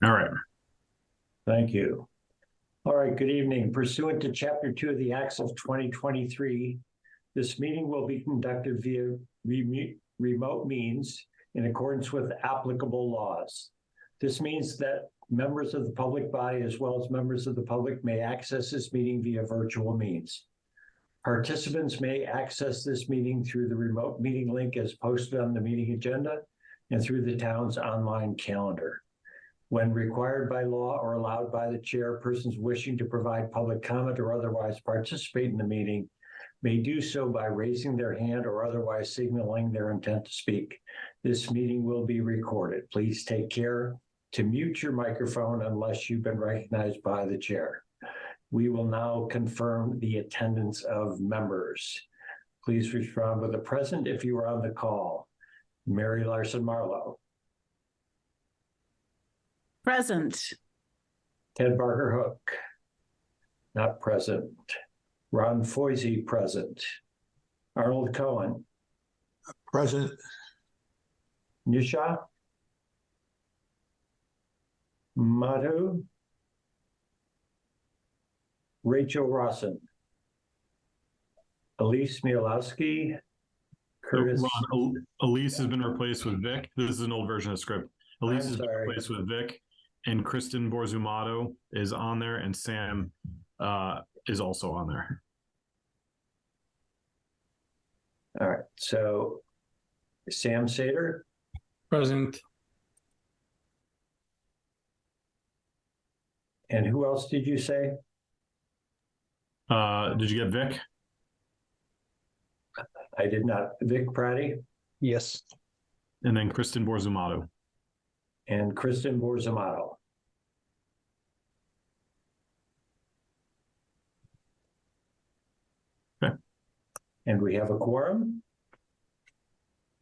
All right. Thank you. All right, good evening. Pursuant to Chapter 2 of the Acts of 2023, this meeting will be conducted via remote means in accordance with applicable laws. This means that members of the public body, as well as members of the public, may access this meeting via virtual means. Participants may access this meeting through the remote meeting link as posted on the meeting agenda and through the town's online calendar. When required by law or allowed by the chair, persons wishing to provide public comment or otherwise participate in the meeting may do so by raising their hand or otherwise signaling their intent to speak. This meeting will be recorded. Please take care to mute your microphone unless you've been recognized by the chair. We will now confirm the attendance of members. Please respond with a present if you are on the call. Mary Larson Marlowe. Present. Ted Barker Hook, not present. Ron Foisey, present. Arnold Cohen. Present. Nisha. Madhu. Rachel Rawson. Elise Mielowski. Curtis. Ron, Elise has been replaced with Vic. This is an old version of the script. Elise has been replaced with Vic, and Kristen Borzumato is on there, and Sam is also on there. All right, so Sam Sater. Present. And who else did you say? Did you get Vic? I did not. Vic Pratty. Yes. And then Kristen Borzumato. And Kristen Borzumato. Okay. And we have a quorum.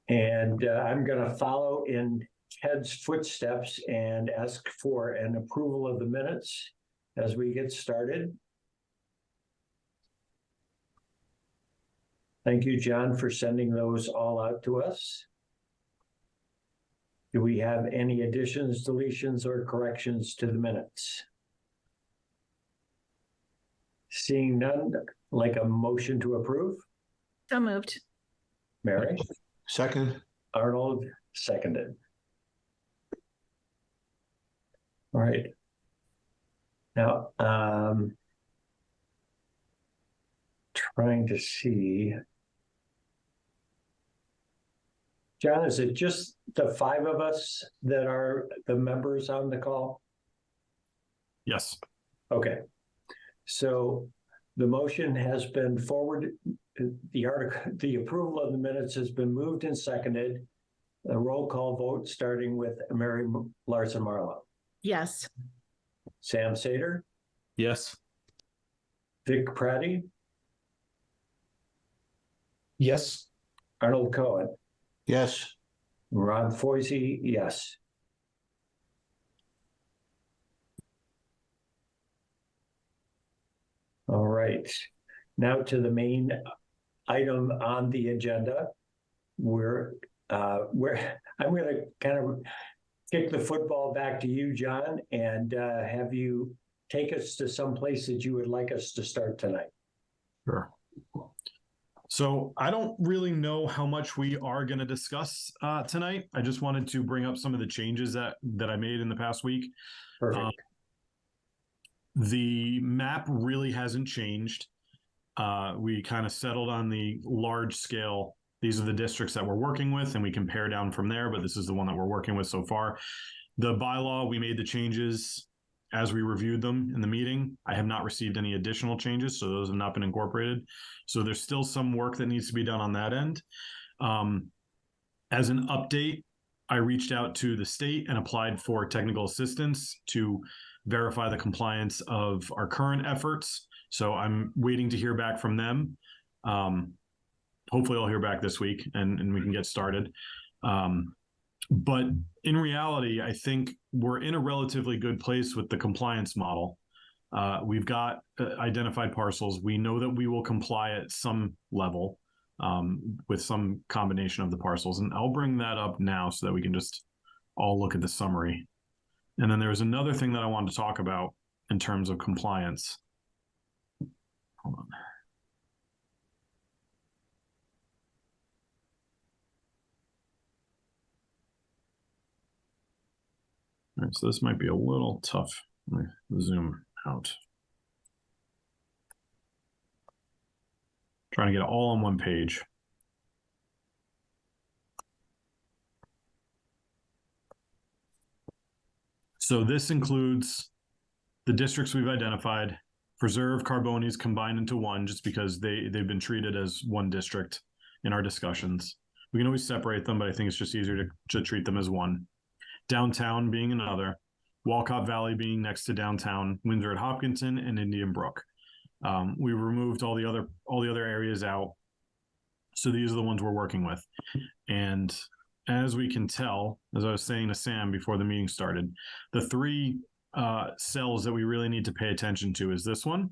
And I'm going to follow in Ted's footsteps and ask for an approval of the minutes as we get started. Thank you, John, for sending those all out to us. Do we have any additions, deletions, or corrections to the minutes? Seeing none, like a motion to approve? So moved. Mary? Second. Arnold, seconded. All right. Now, trying to see. John, is it just the five of us that are the members on the call? Yes. Okay. So the motion has been forwarded. The approval of the minutes has been moved and seconded. A roll call vote starting with Mary Larson Marlowe. Yes. Sam Sater. Yes. Vic Pratty. Yes. Arnold Cohen. Yes. Ron Foisey, yes. All right. Now to the main item on the agenda. I'm going to kind of kick the football back to you, John, and have you take us to some place that you would like us to start tonight. Sure. So I don't really know how much we are going to discuss tonight. I just wanted to bring up some of the changes that I made in the past week. Perfect. The map really hasn't changed. We kind of settled on the large scale. These are the districts that we're working with, and we compare down from there, but this is the one that we're working with so far. The bylaw, we made the changes as we reviewed them in the meeting. I have not received any additional changes, so those have not been incorporated. So there's still some work that needs to be done on that end. As an update, I reached out to the state and applied for technical assistance to verify the compliance of our current efforts. So I'm waiting to hear back from them. Hopefully I'll hear back this week and we can get started. But in reality, I think we're in a relatively good place with the compliance model. We've got identified parcels. We know that we will comply at some level with some combination of the parcels. And I'll bring that up now so that we can just all look at the summary. And then there was another thing that I wanted to talk about in terms of compliance. Hold on. All right, so this might be a little tough. Let me zoom out. Trying to get it all on one page. So this includes the districts we've identified, Preserve, Carbones combined into one, just because they've been treated as one district in our discussions. We can always separate them, but I think it's just easier to treat them as one. Downtown being another, Walcott Valley being next to downtown, Windsor at Hopkinton, and Indian Brook. We removed all the other areas out. So these are the ones we're working with. And as we can tell, as I was saying to Sam before the meeting started, the three cells that we really need to pay attention to is this one.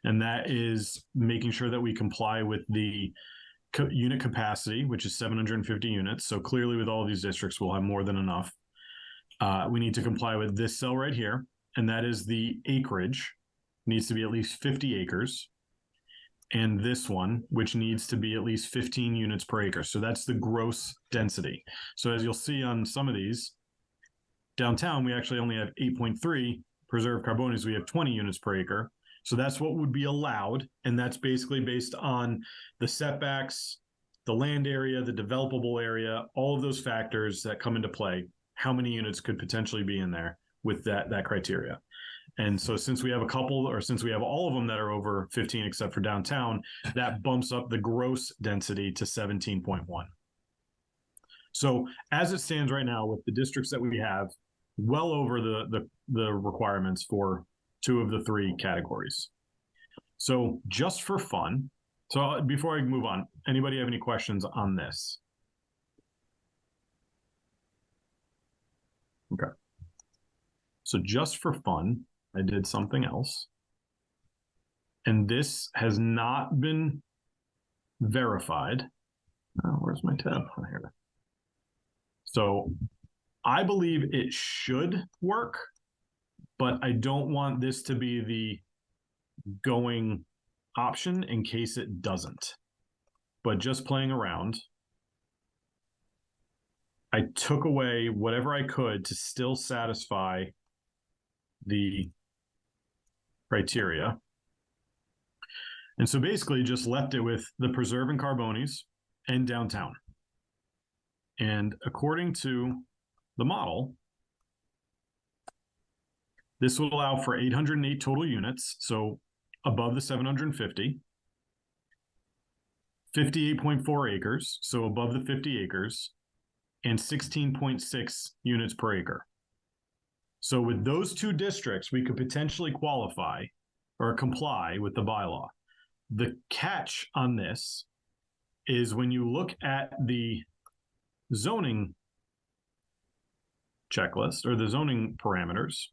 And that is making sure that we comply with the unit capacity, which is 750 units. So clearly with all of these districts, we'll have more than enough. We need to comply with this cell right here. And that is the acreage. Needs to be at least 50 acres. And this one, which needs to be at least 15 units per acre. So that's the gross density. So as you'll see on some of these, downtown, we actually only have 8.3. Preserve Carbones, we have 20 units per acre. So that's what would be allowed. And that's basically based on the setbacks, the land area, the developable area, all of those factors that come into play. How many units could potentially be in there with that criteria? And so since we have a couple, or since we have all of them that are over 15, except for downtown, that bumps up the gross density to 17.1. So as it stands right now with the districts that we have, well over the requirements for two of the three categories. So just for fun, so before I move on, anybody have any questions on this? Okay. So just for fun, I did something else. And this has not been verified. Oh, where's my tab? Oh, here. So I believe it should work, but I don't want this to be the going option in case it doesn't. But just playing around, I took away whatever I could to still satisfy the criteria. And so basically just left it with the Preserve and Carbones and downtown. And according to the model, this will allow for 808 total units, so above the 750, 58.4 acres, so above the 50 acres, and 16.6 units per acre. So with those two districts, we could potentially qualify or comply with the bylaw. The catch on this is when you look at the zoning checklist or the zoning parameters,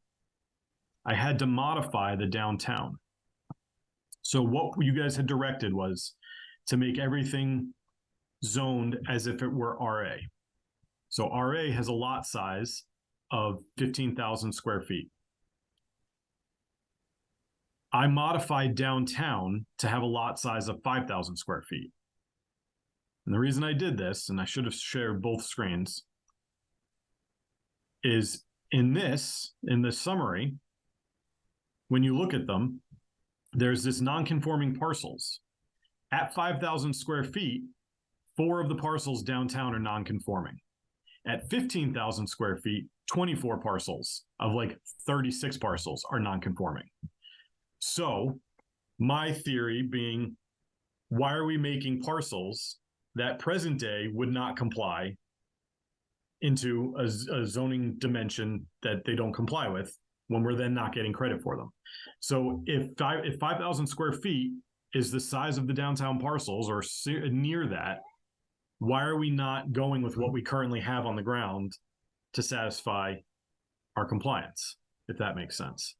I had to modify the downtown. So what you guys had directed was to make everything zoned as if it were RA. So RA has a lot size of 15,000 square feet. I modified downtown to have a lot size of 5,000 square feet. And the reason I did this, and I should have shared both screens, is in the summary, when you look at them, there's this non-conforming parcels. At 5,000 square feet, 4 of the parcels downtown are non-conforming. At 15,000 square feet, 24 parcels of like 36 parcels are non-conforming. So my theory being, why are we making parcels that present day would not comply into a zoning dimension that they don't comply with when we're then not getting credit for them? So if 5,000 square feet is the size of the downtown parcels or near that, why are we not going with what we currently have on the ground to satisfy our compliance, if that makes sense?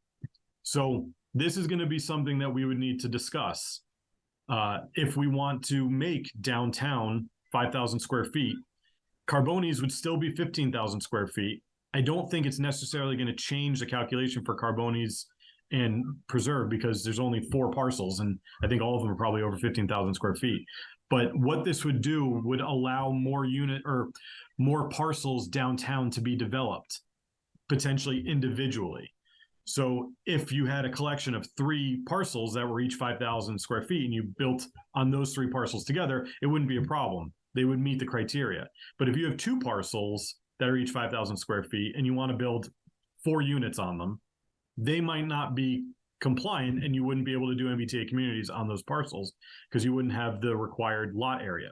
So this is going to be something that we would need to discuss. If we want to make downtown 5,000 square feet, Carbones would still be 15,000 square feet I don't think it's necessarily going to change the calculation for Carbones and Preserve because there's only 4 parcels, and I think all of them are probably over 15,000 square feet. But what this would do would allow more parcels downtown to be developed, potentially individually. So if you had a collection of 3 parcels that were each 5,000 square feet and you built on those 3 parcels together, it wouldn't be a problem. They would meet the criteria. But if you have 2 parcels that are each 5,000 square feet and you want to build 4 units on them, they might not be compliant and you wouldn't be able to do MBTA communities on those parcels because you wouldn't have the required lot area.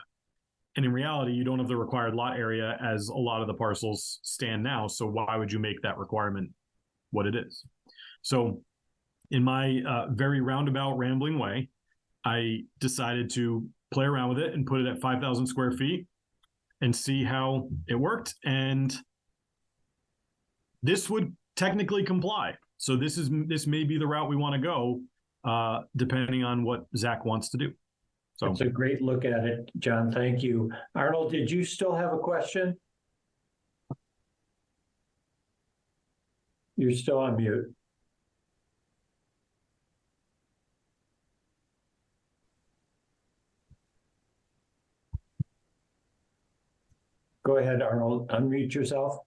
And in reality, you don't have the required lot area as a lot of the parcels stand now. So why would you make that requirement what it is? So in my very roundabout, rambling way, I decided to play around with it and put it at 5,000 square feet and see how it worked. And this would technically comply. So this may be the route we want to go, depending on what Zach wants to do. So it's a great look at it, John. Thank you. Arnold, did you still have a question? You're still on mute. Go ahead, Arnold. Unmute yourself.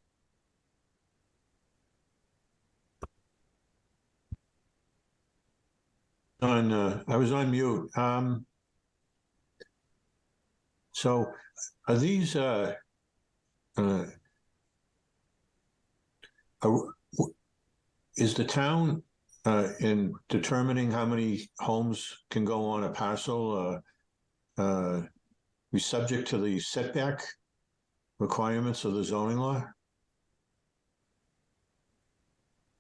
I was on mute. So are these, is the town in determining how many homes can go on a parcel be subject to the setback requirements of the zoning law?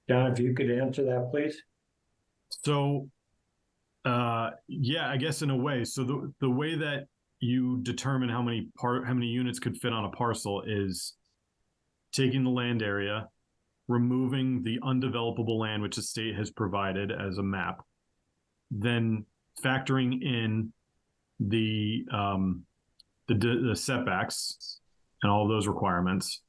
John, if you could answer that, please. So, yeah, I guess in a way. So the way that you determine how many units could fit on a parcel is taking the land area, removing the undevelopable land which the state has provided as a map, then factoring in the setbacks and all of those requirements,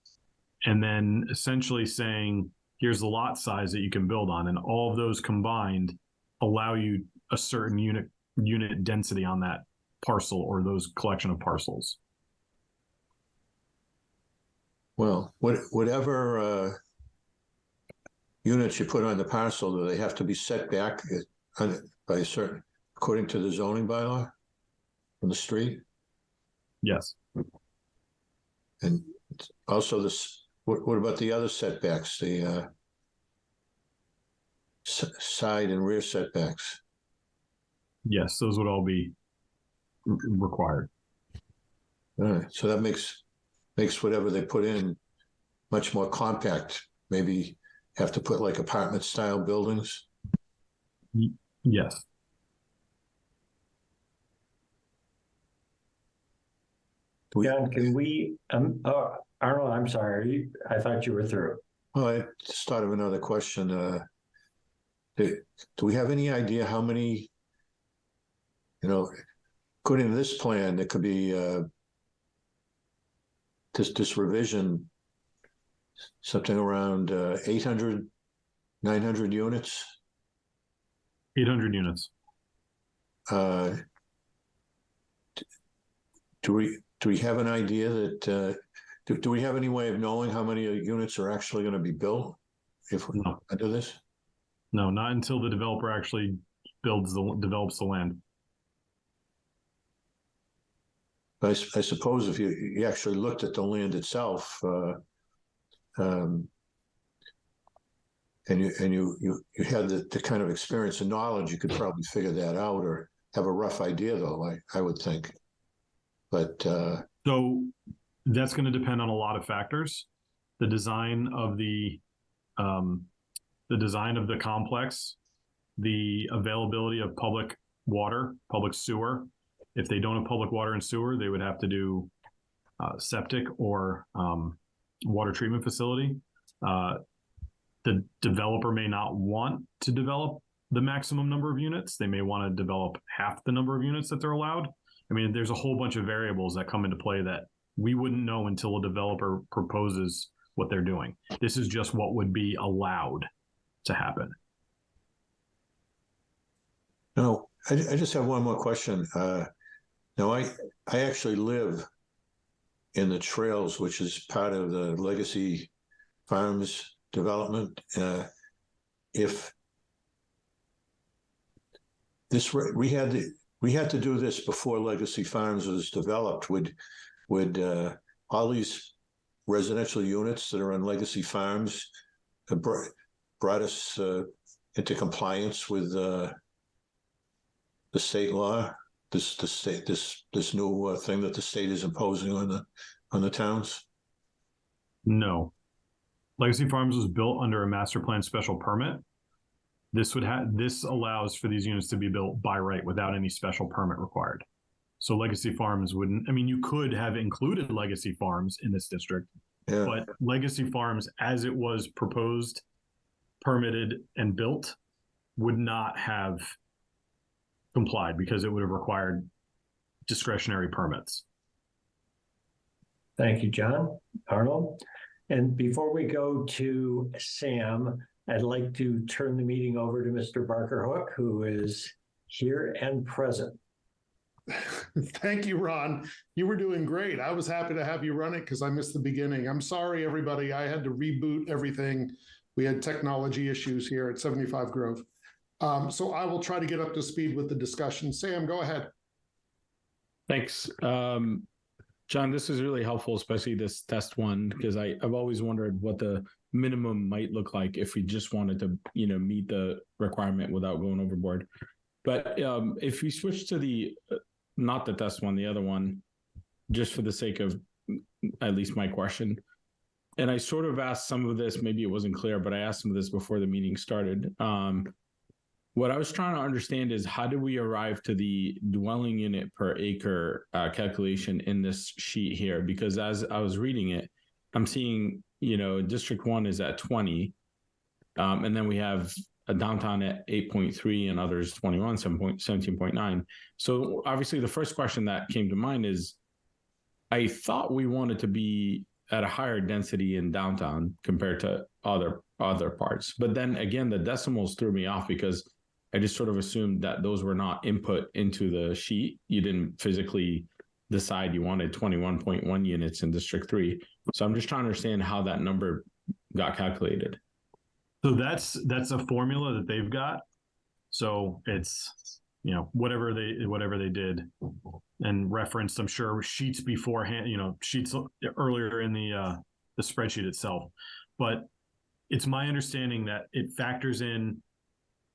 and then essentially saying, here's the lot size that you can build on, and all of those combined allow you a certain unit density on that parcel or those collection of parcels. Well, whatever units you put on the parcel, do they have to be set back by a certain, according to the zoning bylaw from the street? Yes. And also this, what about the other setbacks, the side and rear setbacks? Yes, those would all be required. All right, so that makes whatever they put in much more compact. Maybe have to put like apartment style buildings. Yes. John, can we, Arnold, I'm sorry. I thought you were through. Well, I just thought of another question. Do we have any idea how many, according to this plan, there could be this revision, something around 800, 900 units? 800 units. Do we have an idea that, do we have any way of knowing how many units are actually going to be built if we do this? No, not until the developer actually develops the land. I suppose if you actually looked at the land itself, and you had the kind of experience and knowledge, you could probably figure that out or have a rough idea, though, I would think. But so that's going to depend on a lot of factors. The design of the complex, the availability of public water, public sewer. If they don't have public water and sewer, they would have to do septic or water treatment facility. The developer may not want to develop the maximum number of units. They may want to develop half the number of units that they're allowed. I mean, there's a whole bunch of variables that come into play that we wouldn't know until a developer proposes what they're doing. This is just what would be allowed to happen. No, I just have one more question. Now, I actually live in the Trails, which is part of the Legacy Farms development. If this we had to do this before Legacy Farms was developed, would all these residential units that are on Legacy Farms brought us into compliance with the state law? This new thing that the state is imposing on the towns? No. Legacy Farms was built under a master plan special permit. This allows for these units to be built by right without any special permit required. So Legacy Farms wouldn't, I mean, you could have included Legacy Farms in this district, Yeah. but Legacy Farms, as it was proposed, permitted, and built, would not have complied because it would have required discretionary permits. Thank you, John. Arnold? And before we go to Sam, I'd like to turn the meeting over to Mr. Barker Hook, who is here and present. Thank you, Ron. You were doing great. I was happy to have you run it because I missed the beginning. I'm sorry, everybody. I had to reboot everything. We had technology issues here at 75 Grove. So I will try to get up to speed with the discussion. Sam, go ahead. Thanks. John, this is really helpful, especially this test one, because I've always wondered what the minimum might look like if we just wanted to, meet the requirement without going overboard. But if we switch to the, not the test one, the other one, just for the sake of at least my question, and I sort of asked some of this, maybe it wasn't clear, but I asked some of this before the meeting started. What I was trying to understand is how do we arrive to the dwelling unit per acre calculation in this sheet here? Because as I was reading it, I'm seeing, District 1 is at 20, and then we have a downtown at 8.3 and others 21, 17.9. So obviously the first question that came to mind is, I thought we wanted to be at a higher density in downtown compared to other parts. But then again, the decimals threw me off because I just sort of assumed that those were not input into the sheet. You didn't physically decide you wanted 21.1 units in District 3. So I'm just trying to understand how that number got calculated. So that's a formula that they've got. So it's, whatever they did and referenced, I'm sure, sheets beforehand, sheets earlier in the spreadsheet itself. But it's my understanding that it factors in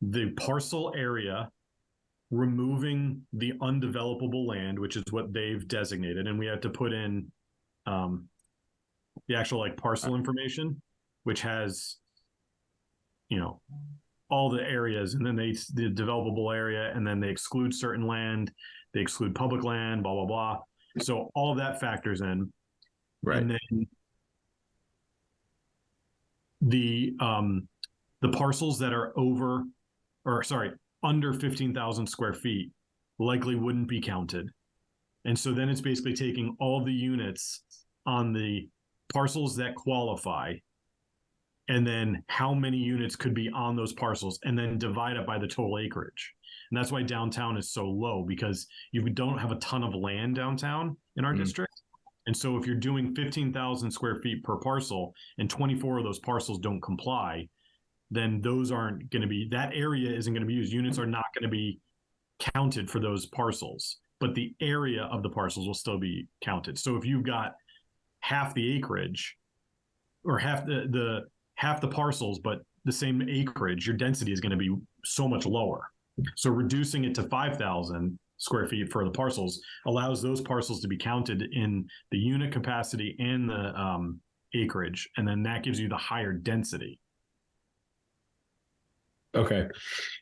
the parcel area, removing the undevelopable land, which is what they've designated. And we have to put in the actual parcel information, which has, all the areas, and then the developable area, and then they exclude certain land, they exclude public land, blah, blah, blah. So all of that factors in. Right. And then the parcels that are under 15,000 square feet likely wouldn't be counted. And so then it's basically taking all the units on the parcels that qualify, and then how many units could be on those parcels, and then divide it by the total acreage. And that's why downtown is so low, because you don't have a ton of land downtown in our district. And so if you're doing 15,000 square feet per parcel and 24 of those parcels don't comply, then those aren't going to be, that area isn't going to be used. Units are not going to be counted for those parcels, but the area of the parcels will still be counted. So if you've got half the acreage or half the parcels, but the same acreage, your density is going to be so much lower. So reducing it to 5,000 square feet for the parcels allows those parcels to be counted in the unit capacity and the acreage. And then that gives you the higher density. Okay.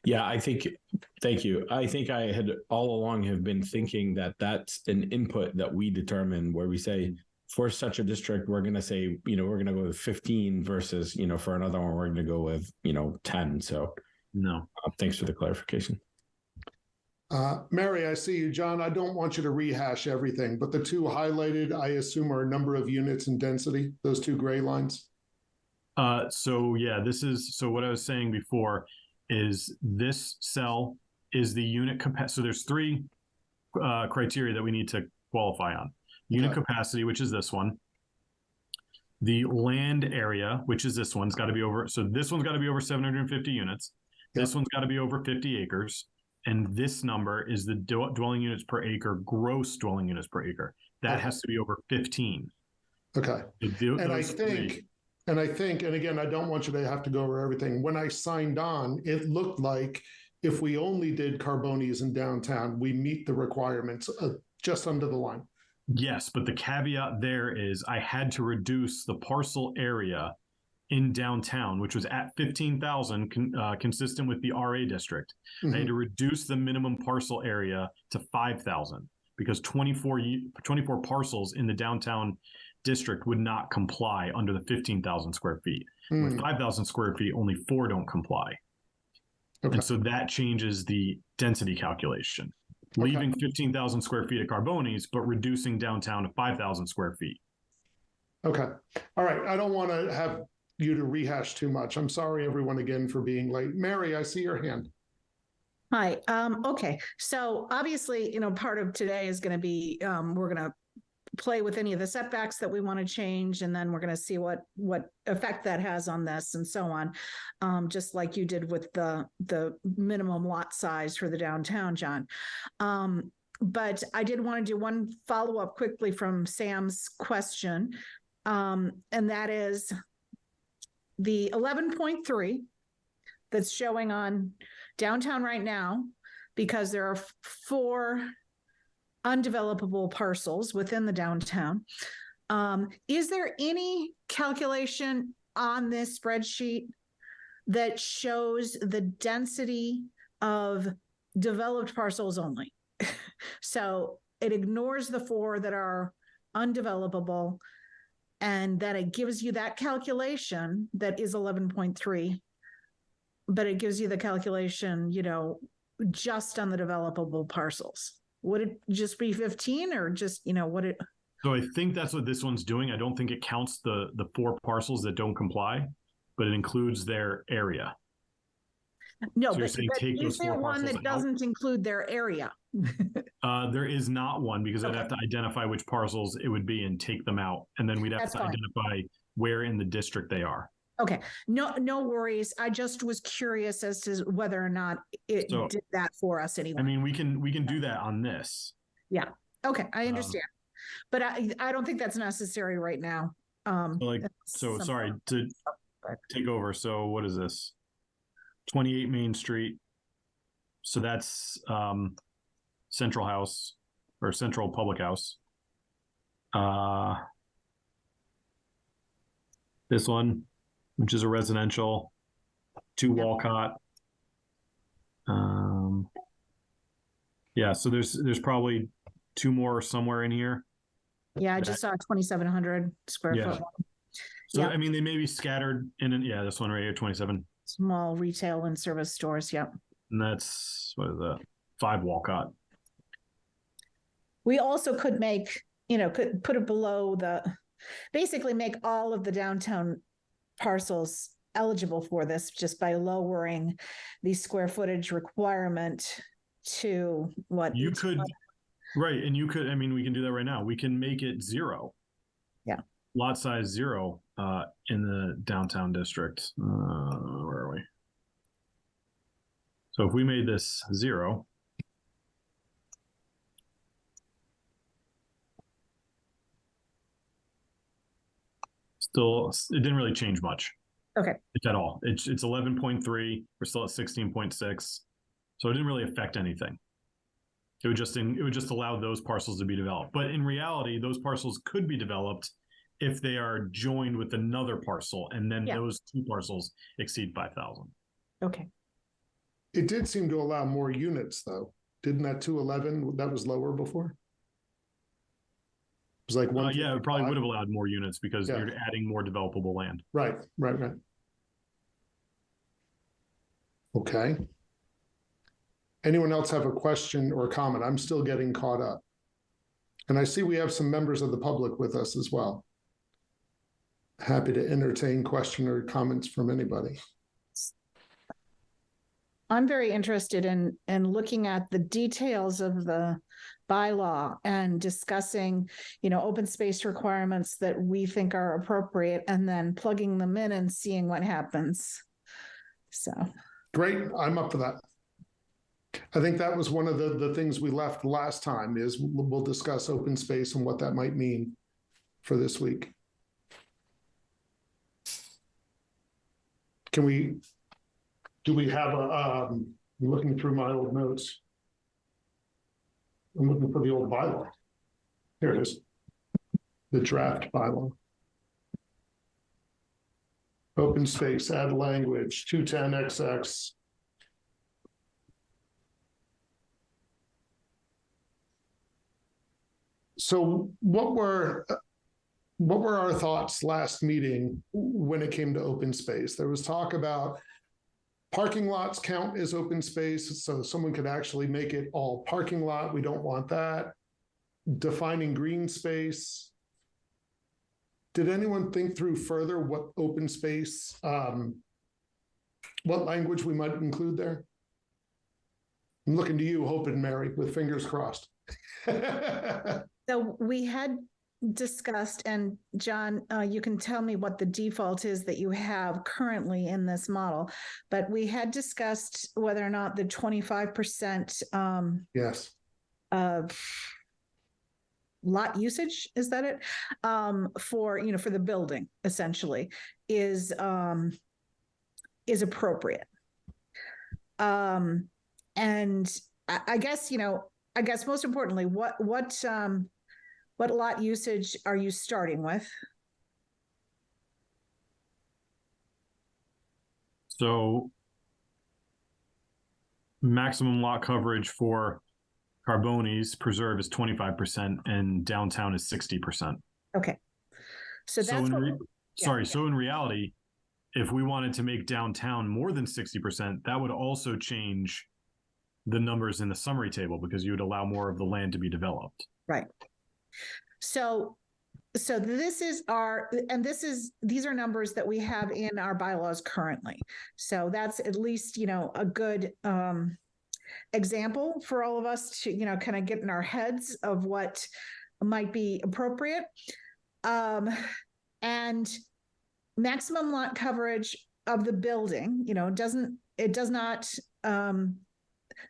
Yeah, thank you. I think I had all along have been thinking that that's an input that we determine where we say, for such a district, we're going to say, we're going to go with 15 versus, for another one, we're going to go with, 10. So no. Thanks for the clarification. Mary, I see you. John, I don't want you to rehash everything, but the two highlighted, I assume, are number of units and density, those two gray lines. So yeah, so what I was saying before is this cell is the unit capacity. So there's three criteria that we need to qualify on. Unit Okay. capacity, which is this one. The land area, which is this one's got to be over. So this one's got to be over 750 units. This one's got to be over 50 acres. And this number is the dwelling units per acre, gross dwelling units per acre. That Okay. has to be over 15. Okay. And I Those three. think, and again, I don't want you to have to go over everything. When I signed on, it looked like if we only did Carbonis in downtown, we meet the requirements just under the line. Yes, but the caveat there is I had to reduce the parcel area in downtown, which was at 15,000, consistent with the RA district. I had to reduce the minimum parcel area to 5,000 because 24 parcels in the downtown district would not comply under the 15,000 square feet. With 5,000 square feet, only 4 don't comply. Okay. And so that changes the density calculation, leaving 15,000 square feet of Carbonis, but reducing downtown to 5,000 square feet. Okay. All right. I don't want to have you to rehash too much. I'm sorry, everyone, again, for being late. Mary, I see your hand. Hi. Okay. So obviously, part of today is going to be, we're going to play with any of the setbacks that we want to change, and then we're going to see what effect that has on this and so on. Just like you did with the minimum lot size for the downtown, John. But I did want to do one follow-up quickly from Sam's question. And that is the 11.3 that's showing on downtown right now, because there are 4 undevelopable parcels within the downtown. Is there any calculation on this spreadsheet that shows the density of developed parcels only? So it ignores the 4 that are undevelopable, and that it gives you that calculation that is 11.3, but it gives you the calculation, just on the developable parcels. Would it just be 15 or just, would it? So I think that's what this one's doing. I don't think it counts the 4 parcels that don't comply, but it includes their area. No, So you're but saying take is those 4 there one parcels that out? doesn't include their area? There is not one, because I'd have to identify which parcels it would be and take them out. And then we'd have That's to fine. identify where in the district they are. Okay, no worries. I just was curious as to whether or not it did that for us anyway. I mean, we can do that on this. Yeah. Okay, I understand, but I don't think that's necessary right now. Sorry to take over. So what is this? 28 Main Street. So that's Central House or Central Public House. This one, which is a residential, 2 Walcott. Yeah, so there's probably 2 more somewhere in here. Yeah, I just saw 2,700 square foot. So, I mean, they may be scattered this one right here, 27. Small retail and service stores, yep. And that's, what is that? 5 Walcott. We also could make, could put it below basically make all of the downtown parcels eligible for this just by lowering the square footage requirement to what you could, right. And you could, I mean, we can do that right now. We can make it 0. Yeah. Lot size 0 in the downtown district. Where are we? So if we made this 0, still, it didn't really change much. Okay. If at all. It's 11.3. We're still at 16.6. So it didn't really affect anything. It would just allow those parcels to be developed. But in reality, those parcels could be developed if they are joined with another parcel, and then those 2 parcels exceed 5,000. Okay. It did seem to allow more units, though. Didn't that 211, that was lower before? It was like 1. Yeah, it probably would have allowed more units because you're adding more developable land. Right. Okay. Anyone else have a question or comment? I'm still getting caught up. And I see we have some members of the public with us as well. happy to entertain question or comments from anybody. I'm very interested in looking at the details of the bylaw and discussing, open space requirements that we think are appropriate, and then plugging them in and seeing what happens. So Great, I'm up for that. I think that was one of the things we left last time is we'll discuss open space and what that might mean for this week. Do we have I'm looking through my old notes. I'm looking for the old bylaw. Here it is. The draft bylaw. Open space, add language, 210XX. So what were our thoughts last meeting when it came to open space? There was talk about parking lots count as open space, so someone could actually make it all parking lot. We don't want that. Defining green space. Did anyone think through further what open space, what language we might include there? I'm looking to you, Hope and Mary, with fingers crossed. So we had discussed, and John, you can tell me what the default is that you have currently in this model, but we had discussed whether or not the 25% Yes. of lot usage, is that it? For the building essentially is appropriate. And I guess most importantly, what lot usage are you starting with? So maximum lot coverage for Carbonis Preserve is 25% and downtown is 60%. Okay. So that's so in reality, if we wanted to make downtown more than 60%, that would also change the numbers in the summary table because you would allow more of the land to be developed. Right. So these are numbers that we have in our bylaws currently. So that's at least, a good example for all of us to, kind of get in our heads of what might be appropriate. And maximum lot coverage of the building,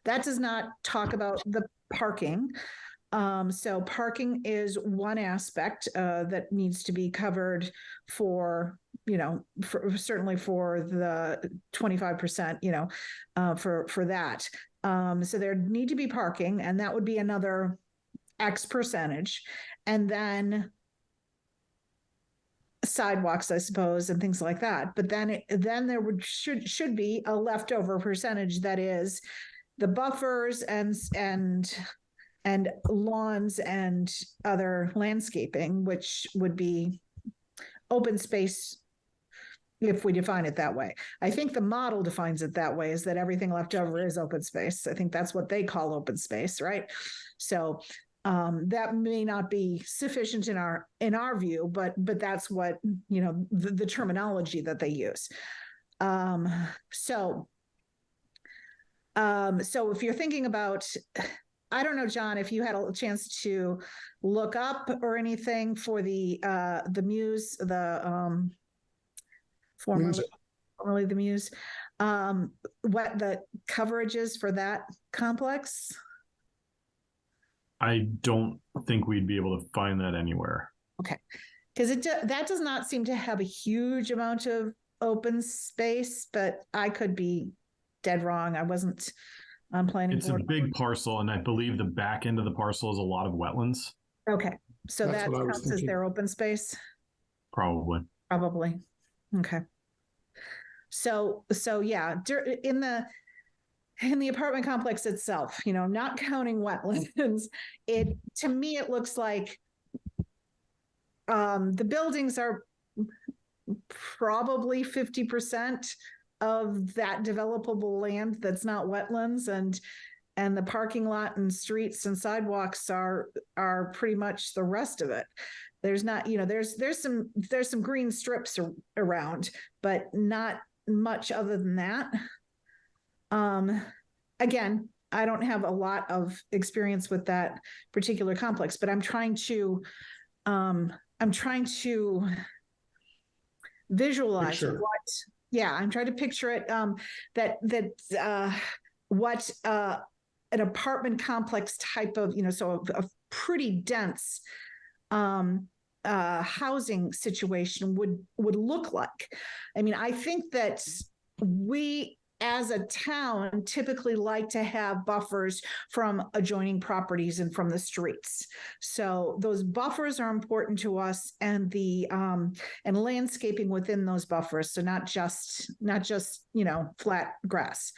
that does not talk about the parking. So parking is one aspect that needs to be covered for certainly for the 25%, for that. So there need to be parking, and that would be another X percentage. And then sidewalks, I suppose, and things like that. But then there should be a leftover percentage that is the buffers and lawns and other landscaping, which would be open space if we define it that way. I think the model defines it that way, is that everything left over is open space. I think that's what they call open space, right? So that may not be sufficient in our view, but that's what, the terminology that they use. So if you're thinking about, I don't know, John, if you had a chance to look up or anything for the Muse, formerly the Muse, what the coverage is for that complex? I don't think we'd be able to find that anywhere. Okay, because that does not seem to have a huge amount of open space, but I could be dead wrong. I wasn't on planning It's board. a big parcel, and I believe the back end of the parcel is a lot of wetlands. Okay, so that counts as their open space? Probably. Okay. So yeah, in the apartment complex itself, not counting wetlands, to me, it looks like the buildings are probably 50% of that developable land that's not wetlands, and the parking lot and streets and sidewalks are pretty much the rest of it. There's not, there's some green strips around, but not much other than that. Again, I don't have a lot of experience with that particular complex, but I'm trying to visualize Picture. I'm trying to picture it, what an apartment complex type of, so a pretty dense housing situation would look like. I mean, I think that we as a town typically like to have buffers from adjoining properties and from the streets. So those buffers are important to us, and the and landscaping within those buffers. So not just flat grass.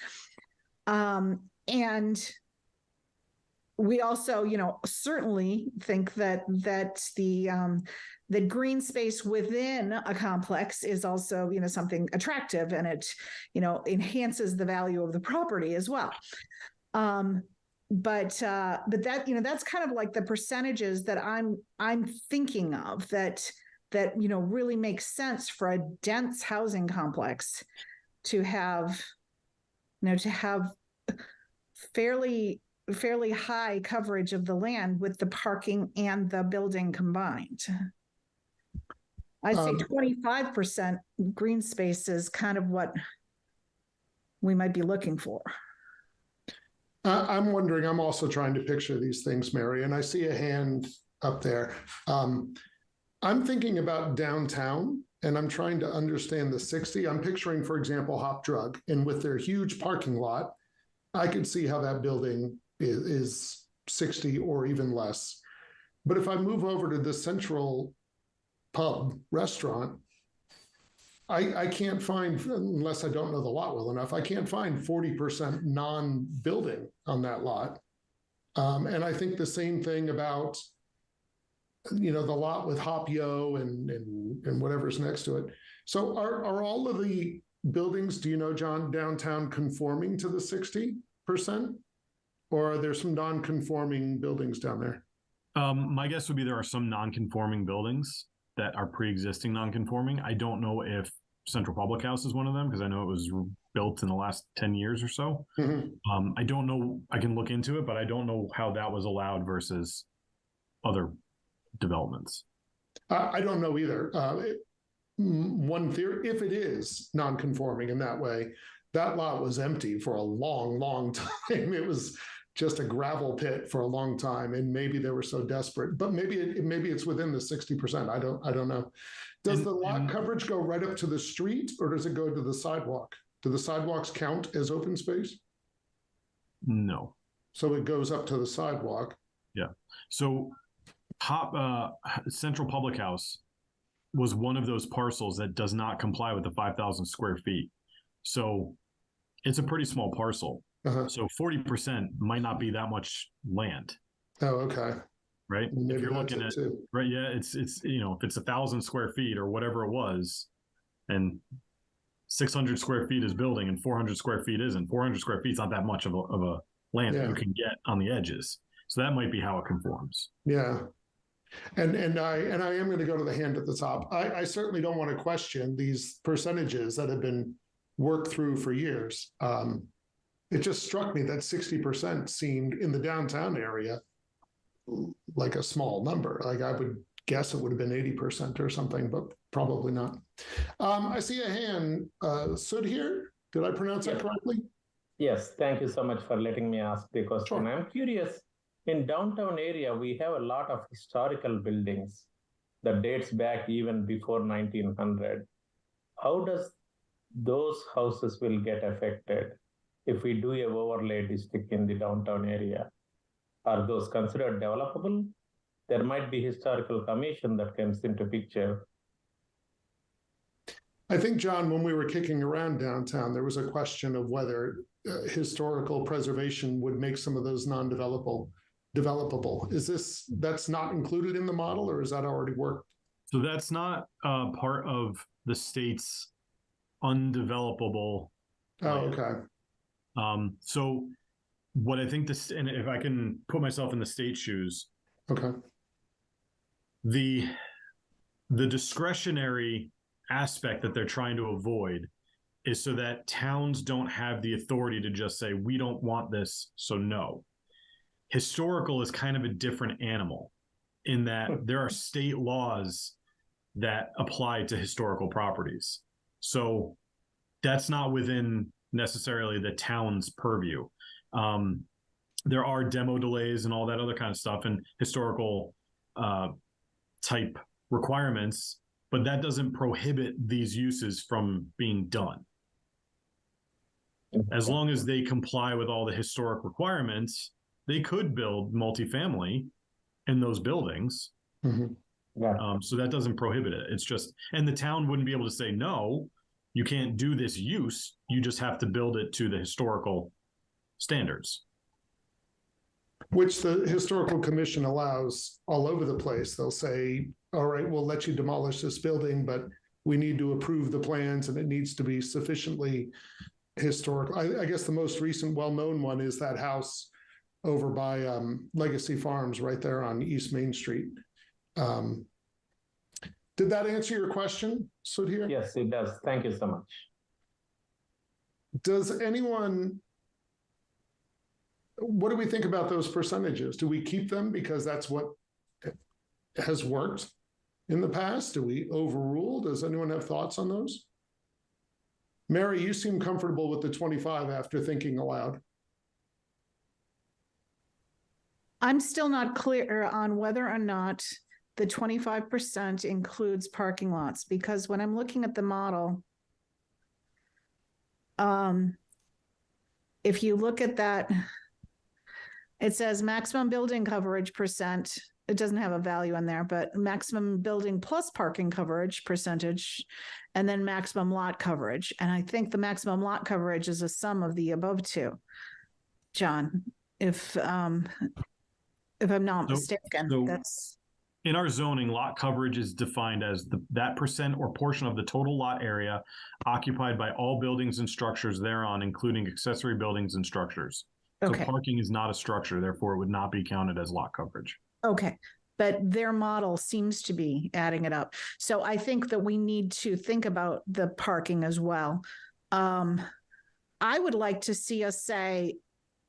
And we also, certainly think that the green space within a complex is also, something attractive, and it, enhances the value of the property as well. But that, that's kind of like the percentages that I'm thinking of that really makes sense for a dense housing complex to have, fairly high coverage of the land with the parking and the building combined. I'd say 25% green space is kind of what we might be looking for. I'm wondering, I'm also trying to picture these things, Mary, and I see a hand up there. I'm thinking about downtown, and I'm trying to understand the 60. I'm picturing, for example, Hop Drug, and with their huge parking lot, I could see how that building is 60 or even less. But if I move over to the Central Pub restaurant, I can't find, unless I don't know the lot well enough, I can't find 40% non-building on that lot. And I think the same thing about, the lot with Hop Yo and whatever's next to it. So are all of the buildings, do you know, John, downtown conforming to the 60%? Or are there some non-conforming buildings down there? My guess would be there are some non-conforming buildings that are pre-existing non-conforming. I don't know if Central Public House is one of them, because I know it was built in the last 10 years or so. Mm-hmm. I don't know. I can look into it, but I don't know how that was allowed versus other developments. I don't know either. One theory, if it is non-conforming in that way, that lot was empty for a long, long time. It was just a gravel pit for a long time, and maybe they were so desperate. But maybe it's within the 60%. I don't know. Does the lot coverage go right up to the street, or does it go to the sidewalk? Do the sidewalks count as open space? No. So it goes up to the sidewalk. Yeah. So Central Public House was one of those parcels that does not comply with the 5,000 square feet. So it's a pretty small parcel. Uh-huh. So 40% might not be that much land. Oh, okay. Right. Maybe if you're looking at too. Right. Yeah. It's if it's 1,000 square feet or whatever it was, and 600 square feet is building and 400 square feet isn't. 400 square feet is not that much of a land that you can get on the edges. So that might be how it conforms. Yeah. And I am going to go to the hand at the top. I certainly don't want to question these percentages that have been worked through for years. It just struck me that 60% seemed in the downtown area like a small number. Like I would guess it would have been 80% or something, but probably not. I see a hand. Sudhir, did I pronounce that correctly? Yes, thank you so much for letting me ask the question. Sure. I'm curious, in downtown area, we have a lot of historical buildings that dates back even before 1900. How does those houses will get affected if we do a overlay district in the downtown area? Are those considered developable? There might be historical commission that comes into picture. I think, John, when we were kicking around downtown, there was a question of whether historical preservation would make some of those non-developable. That's not included in the model, or is that already worked? So that's not part of the state's undevelopable. Oh, okay. So what I think this, and if I can put myself in the state shoes, Okay. the the discretionary aspect that they're trying to avoid is so that towns don't have the authority to just say, we don't want this, so no. Historical is kind of a different animal in that there are state laws that apply to historical properties. So that's not within necessarily the town's purview. There are demo delays and all that other kind of stuff and historical type requirements, but that doesn't prohibit these uses from being done. As long as they comply with all the historic requirements, they could build multifamily in those buildings. Mhm. Yeah. So that doesn't prohibit it. It's just, and the town wouldn't be able to say, no, you can't do this use. You just have to build it to the historical standards. Which the historical commission allows all over the place. They'll say, all right, we'll let you demolish this building, but we need to approve the plans and it needs to be sufficiently historical. I guess the most recent well-known one is that house over by Legacy Farms right there on East Main Street. Did that answer your question, Sudhir? Yes, it does. Thank you so much. Does anyone, what do we think about those percentages? Do we keep them because that's what has worked in the past? Do we overrule? Does anyone have thoughts on those? Mary, you seem comfortable with the 25 after thinking aloud. I'm still not clear on whether or not the 25% includes parking lots, because when I'm looking at the model, if you look at that, it says maximum building coverage percent. It doesn't have a value in there, but maximum building plus parking coverage percentage, and then maximum lot coverage. And I think the maximum lot coverage is a sum of the above two. John, if I'm not mistaken, that's. In our zoning, lot coverage is defined as that percent or portion of the total lot area occupied by all buildings and structures thereon, including accessory buildings and structures. Okay. So parking is not a structure, therefore it would not be counted as lot coverage. Okay, but their model seems to be adding it up. So I think that we need to think about the parking as well. I would like to see us say,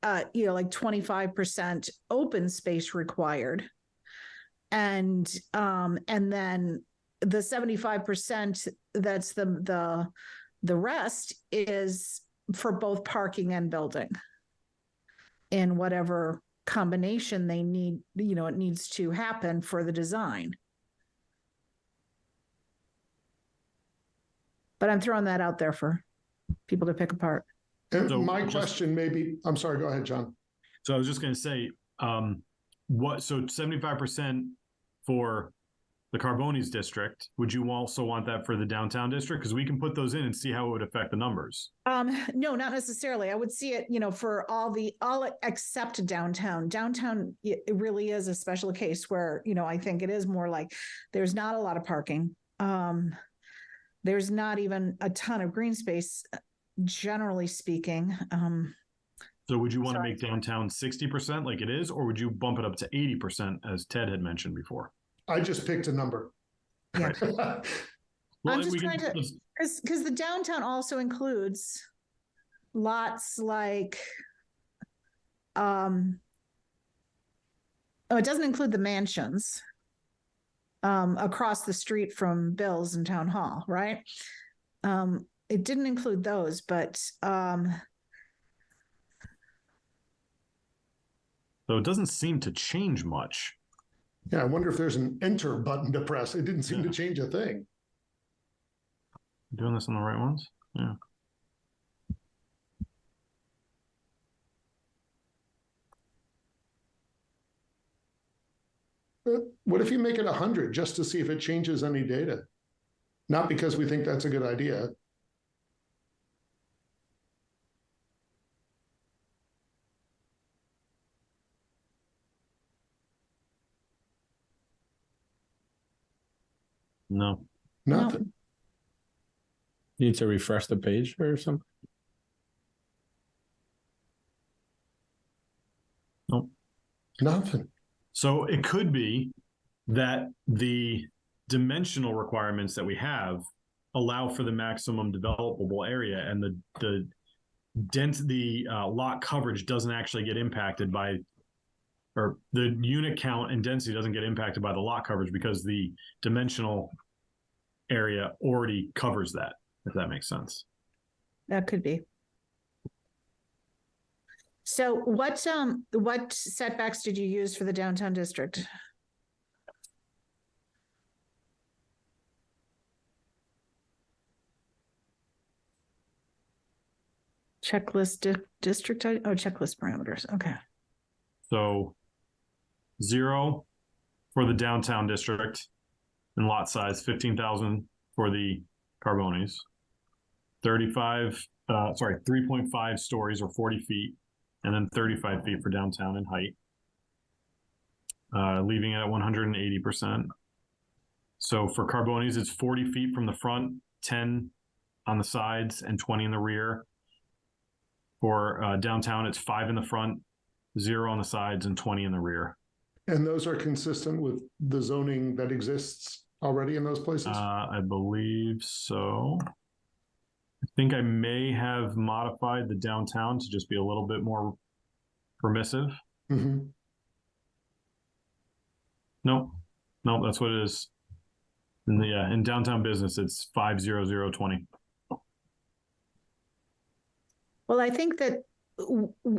like 25% open space required. And then the 75% that's the rest is for both parking and building in whatever combination they need, it needs to happen for the design. But I'm throwing that out there for people to pick apart. And So my just- question maybe, I'm sorry, go ahead, John. So I was just going to say, so 75% for the Carbones district, would you also want that for the downtown district? Because we can put those in and see how it would affect the numbers. No, not necessarily. I would see it, for all except downtown. Downtown, it really is a special case where, I think it is more like there's not a lot of parking. There's not even a ton of green space, generally speaking. So would you want to make downtown 60% like it is, or would you bump it up to 80% as Ted had mentioned before? I just picked a number. Yeah. Well, I'm just we can- trying to, because the downtown also includes lots like, it doesn't include the mansions across the street from Bill's and Town Hall, right? It didn't include those, but So it doesn't seem to change much. Yeah, I wonder if there's an enter button to press. It didn't seem to Yeah. change a thing. Doing this on the right ones? Yeah. What if you make it 100 just to see if it changes any data? Not because we think that's a good idea. No. Nothing. Need to refresh the page or something. Nothing. So it could be that the dimensional requirements that we have allow for the maximum developable area, and the lot coverage doesn't actually get impacted by, or the unit count and density doesn't get impacted by the lot coverage, because the dimensional area already covers that, if that makes sense. That could be. So what setbacks did you use for the downtown district? Checklist district, checklist parameters. Okay. So 0 for the downtown district and lot size, 15,000 for the Carbonis, 3.5 stories or 40 feet, and then 35 feet for downtown in height, leaving it at 180%. So for Carbonis, it's 40 feet from the front, 10 on the sides, and 20 in the rear. For downtown, it's 5 in the front, 0 on the sides, and 20 in the rear. And those are consistent with the zoning that exists already in those places? I believe so. I think I may have modified the downtown to just be a little bit more permissive. Mm-hmm. No, that's what it is. In downtown business, it's 50020. Well, I think that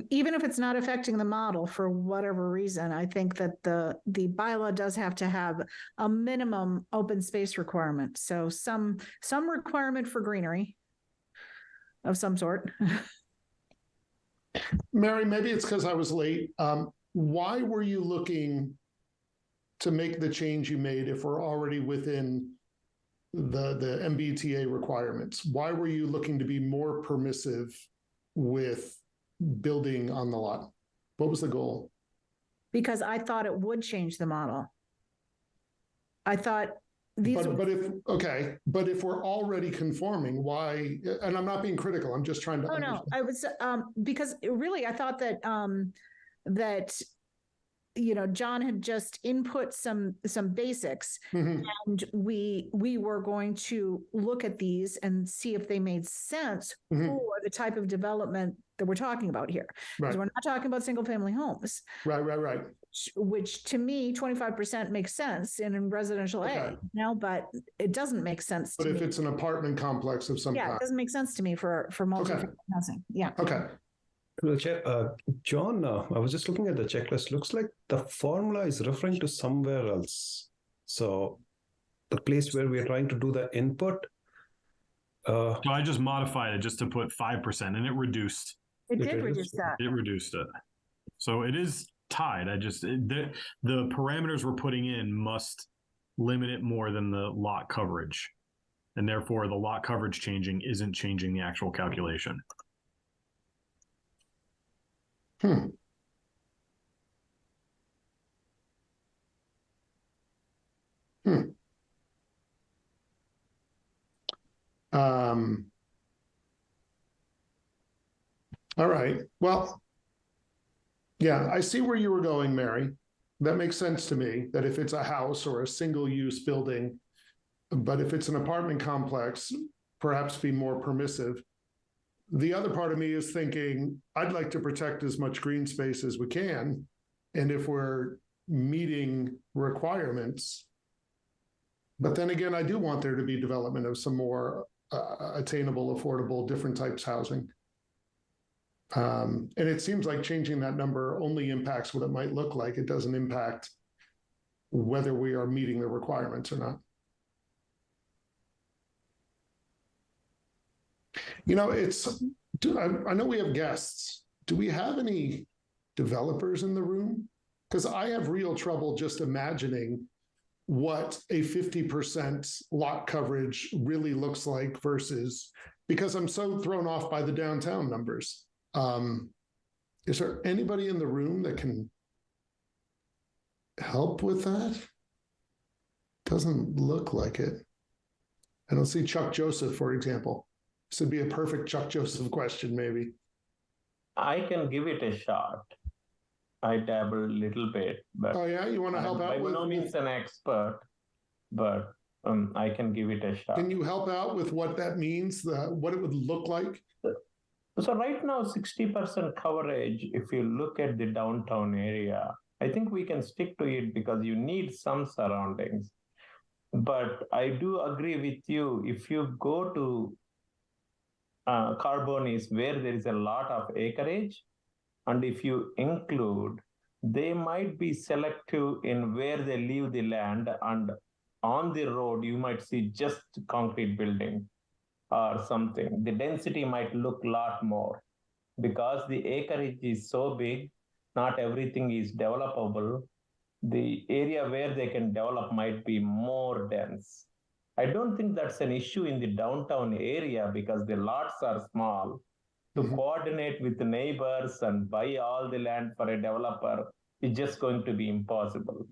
even if it's not affecting the model for whatever reason, I think that the bylaw does have to have a minimum open space requirement. So some requirement for greenery of some sort. Mary, maybe it's because I was late. Why were you looking to make the change you made if we're already within the MBTA requirements? Why were you looking to be more permissive with building on the lot? What was the goal? Because I thought it would change the model. I thought these. But if we're already conforming, why? And I'm not being critical. I'm just trying to. Oh no, I was because really I thought that that John had just input some basics, Mm-hmm. and we were going to look at these and see if they made sense Mm-hmm. for the type of development that we're talking about here. Right. Because we're not talking about single family homes. Right. Which to me, 25% makes sense in residential A now, but it doesn't make sense. But if it's an apartment complex of some kind, it doesn't make sense to me for multi-family housing. Yeah. Okay. Well, John, I was just looking at the checklist. Looks like the formula is referring to somewhere else. So the place where we're trying to do the input. So I just modified it just to put 5%, and it reduced. It did reduce that. It reduced it. So it is tied. The parameters we're putting in must limit it more than the lot coverage. And therefore the lot coverage changing isn't changing the actual calculation. All right. Well, yeah, I see where you were going, Mary. That makes sense to me, that if it's a house or a single-use building, but if it's an apartment complex, perhaps be more permissive. The other part of me is thinking, I'd like to protect as much green space as we can. And if we're meeting requirements, but then again, I do want there to be development of some more attainable, affordable, different types housing. And it seems like changing that number only impacts what it might look like. It doesn't impact whether we are meeting the requirements or not. I know we have guests. Do we have any developers in the room? Because I have real trouble just imagining what a 50% lot coverage really looks like versus, because I'm so thrown off by the downtown numbers. Is there anybody in the room that can help with that? Doesn't look like it. I don't see Chuck Joseph, for example. This would be a perfect Chuck Joseph question, maybe. I can give it a shot. I dabble a little bit, but oh yeah, you want to help out by with? no means an expert. but I can give it a shot. Can you help out with what that means, what it would look like? So right now, 60% coverage, if you look at the downtown area, I think we can stick to it because you need some surroundings. But I do agree with you, if you go to Carbonis where there is a lot of acreage, and if you include, they might be selective in where they leave the land, and on the road, you might see just concrete building or something. The density might look a lot more because the acreage is so big, not everything is developable. The area where they can develop might be more dense. I don't think that's an issue in the downtown area because the lots are small. To coordinate with the neighbors and buy all the land for a developer is just going to be impossible.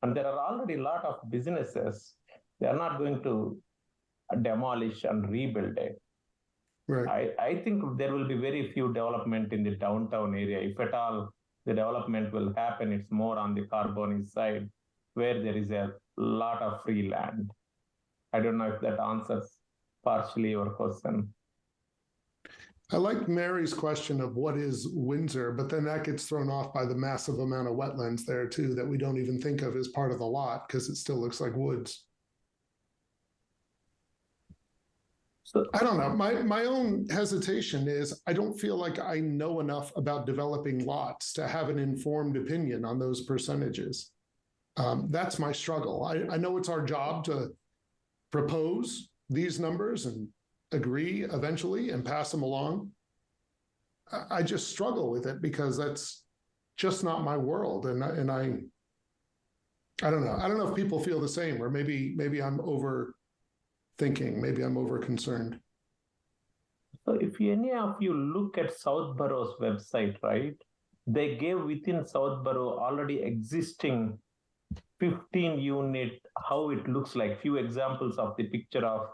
And there are already a lot of businesses. They are not going to demolish and rebuild it. Right. I think there will be very few development in the downtown area. If at all the development will happen, it's more on the Carbonis side where there is a lot of free land. I don't know if that answers partially your question. I like Mary's question of what is Windsor, but then that gets thrown off by the massive amount of wetlands there too that we don't even think of as part of the lot because it still looks like woods. So I don't know. My own hesitation is I don't feel like I know enough about developing lots to have an informed opinion on those percentages. That's my struggle. I know it's our job to propose these numbers and agree eventually and pass them along. I just struggle with it because that's just not my world. And I don't know. I don't know if people feel the same, or maybe I'm overthinking. Maybe I'm over concerned. So if any of you look at Southborough's website, right, they gave within Southborough already existing 15 unit, how it looks like, few examples of the picture of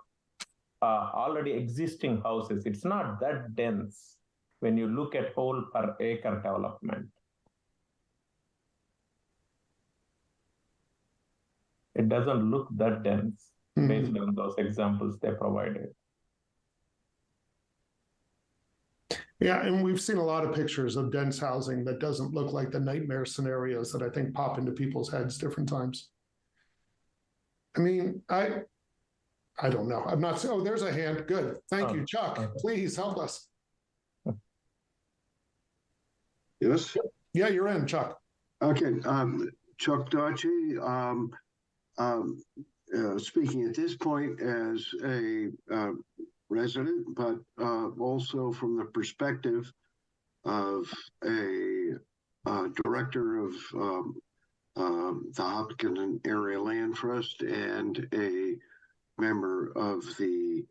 already existing houses. It's not that dense when you look at whole per acre development. It doesn't look that dense based on those examples they provided. Yeah, and we've seen a lot of pictures of dense housing that doesn't look like the nightmare scenarios that I think pop into people's heads different times. I mean, I don't know. I'm not, oh, there's a hand. Good. Thank you, Chuck. Please help us. Yes? Yeah, you're in, Chuck. Okay, Chuck Dachi, speaking at this point as a resident, but also from the perspective of a director of the Hopkinton Area Land Trust and a member of the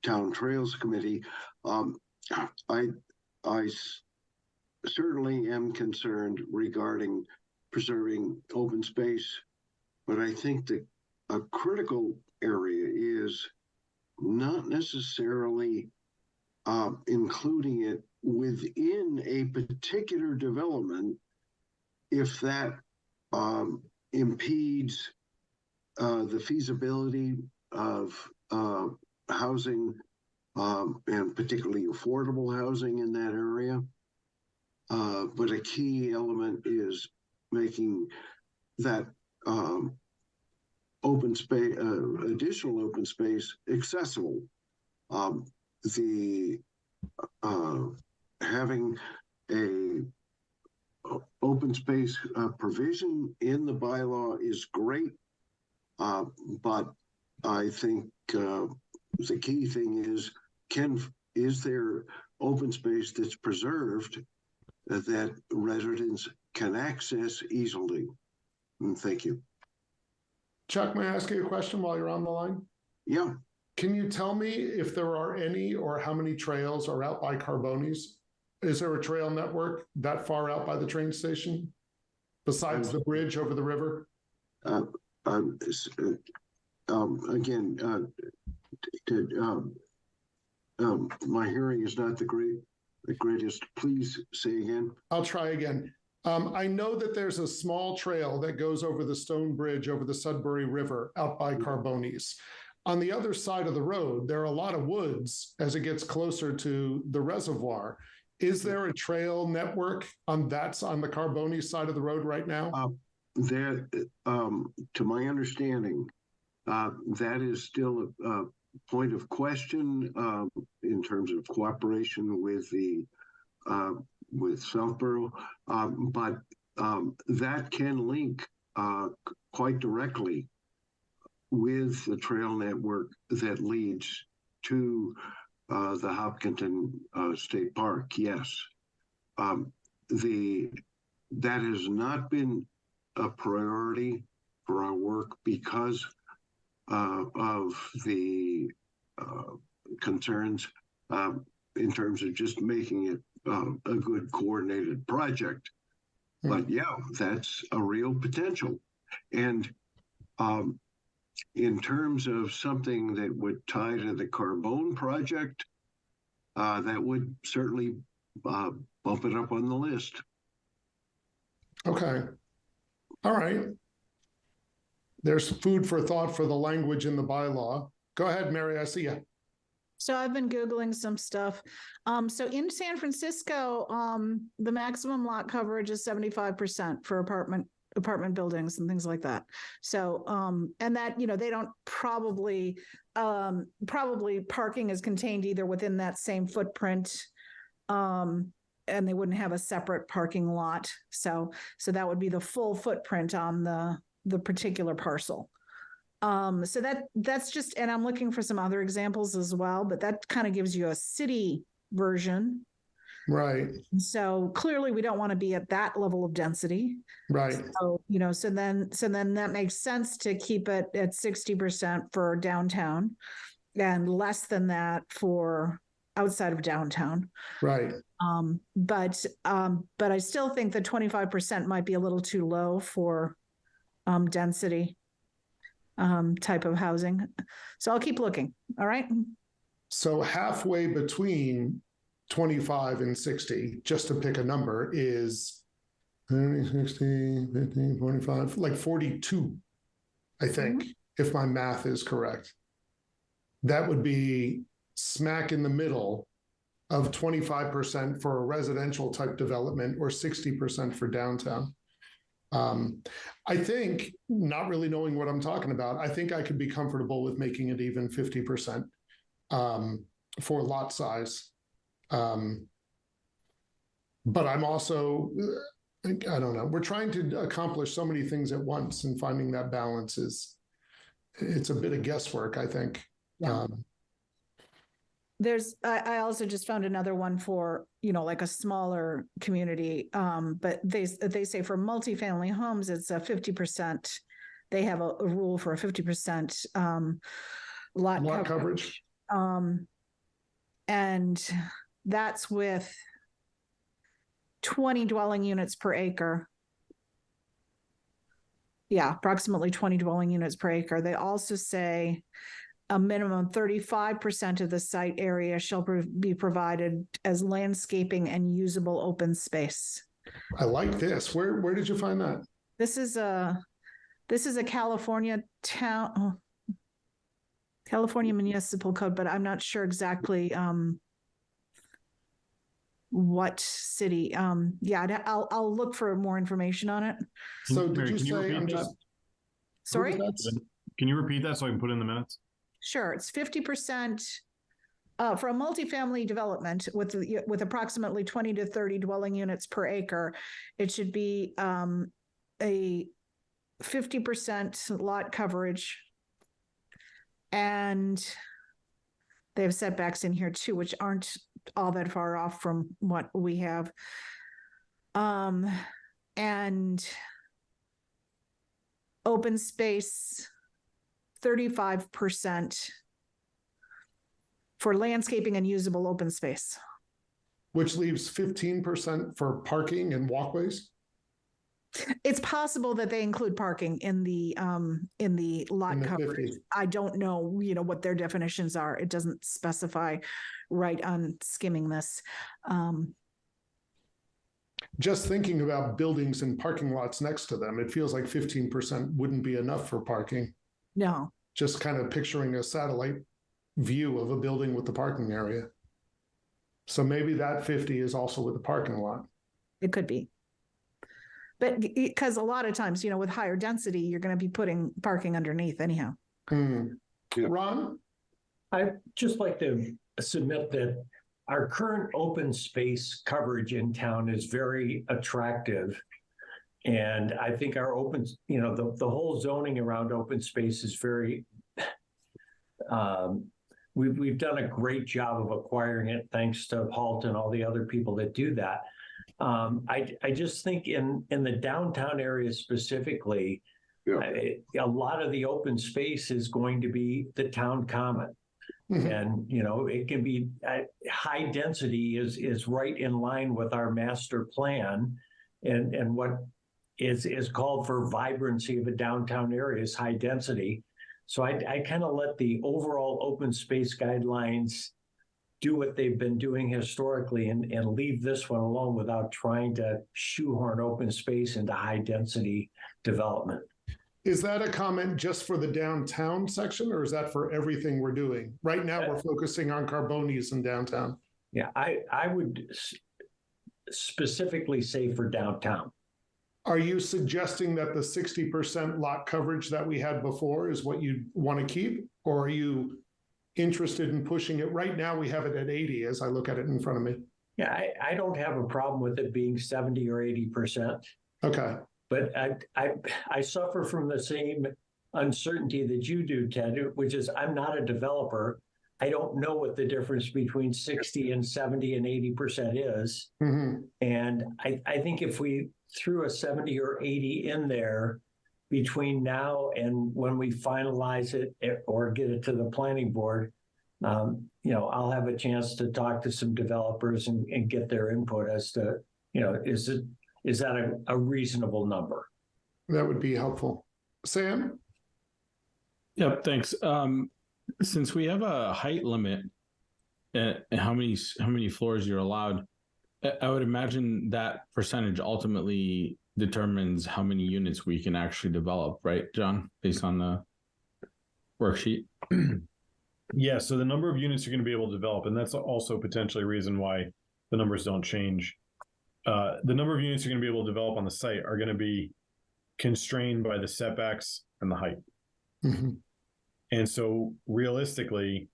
Town Trails Committee. I certainly am concerned regarding preserving open space, but I think that a critical area is not necessarily including it within a particular development if that impedes the feasibility of housing and particularly affordable housing in that area. But a key element is making that open space, additional open space, accessible. Having a open space provision in the bylaw is great, but I think the key thing is there open space that's preserved that residents can access easily? And thank you. Chuck, may I ask you a question while you're on the line? Yeah. Can you tell me if there are any or how many trails are out by Carbonis? Is there a trail network that far out by the train station besides the bridge over the river? Again, my hearing is not the greatest. Please say again. I'll try again. I know that there's a small trail that goes over the stone bridge over the Sudbury River out by Carbonis. On the other side of the road, there are a lot of woods as it gets closer to the reservoir. Is there a trail network on the Carbonis side of the road right now? There, to my understanding, that is still a point of question in terms of cooperation with the with Southborough, but that can link quite directly with the trail network that leads to the Hopkinton State Park. Yes, that has not been a priority for our work because of the concerns in terms of just making it a good coordinated project. But yeah, that's a real potential. And in terms of something that would tie to the Carbone project, that would certainly bump it up on the list. Okay. All right. There's food for thought for the language in the bylaw. Go ahead, Mary, I see you. So I've been Googling some stuff. So in San Francisco, the maximum lot coverage is 75% for apartment buildings and things like that. So, and that, they don't probably parking is contained either within that same footprint, and they wouldn't have a separate parking lot. So that would be the full footprint on the particular parcel. So that's just, and I'm looking for some other examples as well, but that kind of gives you a city version. Right. So clearly we don't want to be at that level of density. Right. So, so then that makes sense to keep it at 60% for downtown and less than that for outside of downtown. Right. But I still think that 25% might be a little too low for density type of housing. So I'll keep looking. All right. So halfway between 25 and 60, just to pick a number, is 30, 60, 15, 45, like 42, I think, if my math is correct. That would be smack in the middle of 25% for a residential type development or 60% for downtown. I think, not really knowing what I'm talking about, I think I could be comfortable with making it even 50% for lot size. But I'm also, I don't know, we're trying to accomplish so many things at once, and finding that balance it's a bit of guesswork, I think. Yeah. I also just found another one for, like a smaller community. But they say for multifamily homes, it's a 50%. They have a rule for a 50% lot coverage. And that's with 20 dwelling units per acre. Yeah, approximately 20 dwelling units per acre. They also say a minimum 35% of the site area shall be provided as landscaping and usable open space. I like this. Where did you find that? This is a California town, California municipal code, but I'm not sure exactly what city. Yeah, I'll look for more information on it. So did you say, I'm just, sorry? Can you repeat that so I can put in the minutes? Sure. It's 50% for a multifamily development with approximately 20 to 30 dwelling units per acre. It should be a 50% lot coverage. And they have setbacks in here too, which aren't all that far off from what we have. And open space, 35% for landscaping and usable open space. Which leaves 15% for parking and walkways? It's possible that they include parking in the lot coverage. 50. I don't know, what their definitions are. It doesn't specify right on skimming this. just thinking about buildings and parking lots next to them, it feels like 15% wouldn't be enough for parking. No, Just kind of picturing a satellite view of a building with the parking area. So maybe that 50 is also with the parking lot. it could be. But because a lot of times, you know, with higher density, you're going to be putting parking underneath anyhow. Hmm. Yeah. Ron? I'd just like to submit that our current open space coverage in town is very attractive. And I think our open, you know, the whole zoning around open space is very, we've done a great job of acquiring it, thanks to Halt and all the other people that do that. I just think in the downtown area specifically, a lot of the open space is going to be the town common. And, you know, it can be high density is right in line with our master plan and what is called for vibrancy of a downtown area is high density. So I kind of let the overall open space guidelines do what they've been doing historically and leave this one alone without trying to shoehorn open space into high density development. Is that a comment just for the downtown section, or is that for everything we're doing? Right now, we're focusing on Carbonis in downtown. Yeah, I would specifically say for downtown. Are you suggesting that the 60% lot coverage that we had before is what you want to keep? Or are you interested in pushing it? Right now, we have it at 80 as I look at it in front of me. Yeah, I don't have a problem with it being 70 or 80%. Okay. But I suffer from the same uncertainty that you do, Ted, which is I'm not a developer. I don't know what the difference between 60 and 70 and 80% is. Mm-hmm. And I think if we threw a 70 or 80 in there between now and when we finalize it or get it to the planning board, you know, I'll have a chance to talk to some developers and get their input as to, you know, is that a reasonable number? That would be helpful. Sam? Yep, thanks. Since we have a height limit at how many floors you're allowed, I would imagine that percentage ultimately determines how many units we can actually develop, right, John, based on the worksheet? Yeah, so the number of units you're going to be able to develop, and that's also potentially a reason why the numbers don't change. The number of units you're going to be able to develop on the site are going to be constrained by the setbacks and the height. Mm-hmm. And so realistically,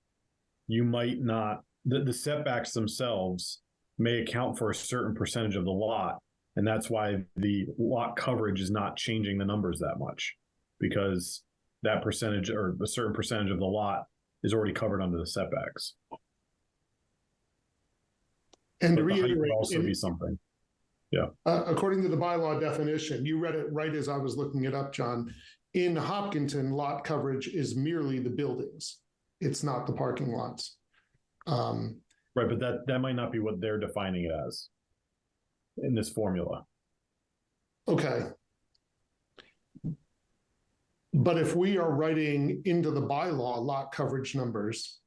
you might not, the setbacks themselves may account for a certain percentage of the lot. And that's why the lot coverage is not changing the numbers that much, because that percentage or a certain percentage of the lot is already covered under the setbacks. And But to the height reiterate, would also be something. Yeah. According to the bylaw definition, you read it right as I was looking it up, John. In Hopkinton, lot coverage is merely the buildings. It's not the parking lots. Right, but that might not be what they're defining it as in this formula. Okay. But if we are writing into the bylaw lot coverage numbers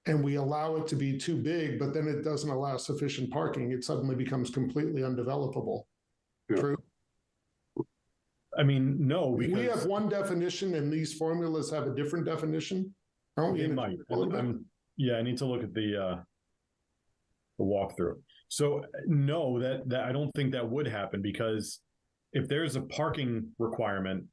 and we allow it to be too big, but then it doesn't allow sufficient parking, it suddenly becomes completely undevelopable. Yeah. True? I mean, no, because We have one definition and these formulas have a different definition. Aren't we? they might. Yeah, I need to look at the walkthrough. So no, that I don't think that would happen, because if there's a parking requirement,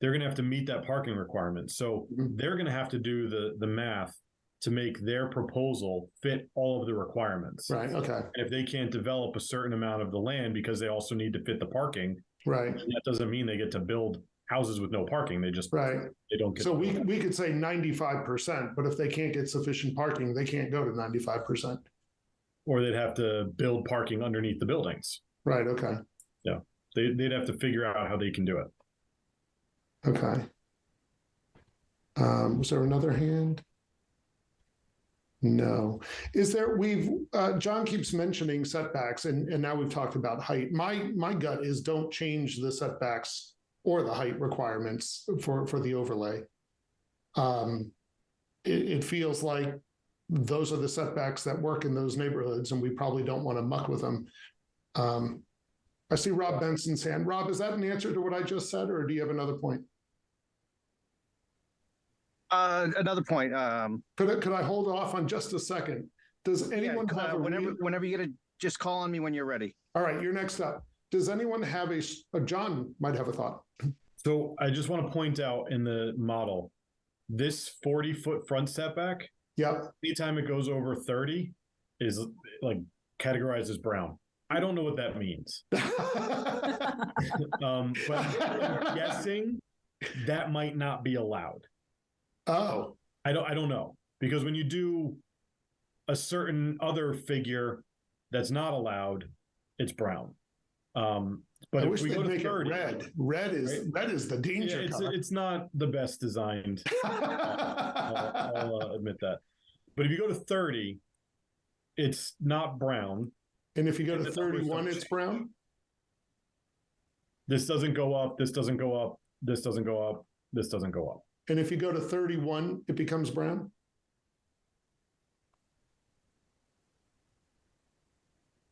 they're going to have to meet that parking requirement. So they're going to have to do the math to make their proposal fit all of the requirements. Right. Okay. And if they can't develop a certain amount of the land because they also need to fit the parking, Right. that doesn't mean they get to build houses with no parking. They just Right. they don't get. So we could say 95%, but if they can't get sufficient parking, they can't go to 95%. Or they'd have to build parking underneath the buildings. Right. Okay. Yeah, they'd have to figure out how they can do it. Okay. Was there another hand? No. Is there, John keeps mentioning setbacks and now we've talked about height. My gut is don't change the setbacks or the height requirements for the overlay. It feels like those are the setbacks that work in those neighborhoods and we probably don't want to muck with them. I see Rob Benson's hand. Rob, is that an answer to what I just said, or do you have another point? Another point. Could I hold off on just a second? Does anyone have whenever you get to just call on me when you're ready. All right, you're next up. Does anyone have John might have a thought. So I just want to point out in the model, this 40-foot front setback, anytime it goes over 30 is like categorized as brown. I don't know what that means. But I'm guessing that might not be allowed. Oh. I don't know. Because when you do a certain other figure that's not allowed, it's brown. But I if wish we they'd go to make 30, it red. Red is the danger color. It's not the best designed. I'll admit that. But if you go to 30, it's not brown. And if you go to 31, it's brown? This doesn't go up, this doesn't go up, this doesn't go up, this doesn't go up. And if you go to 31, it becomes brown?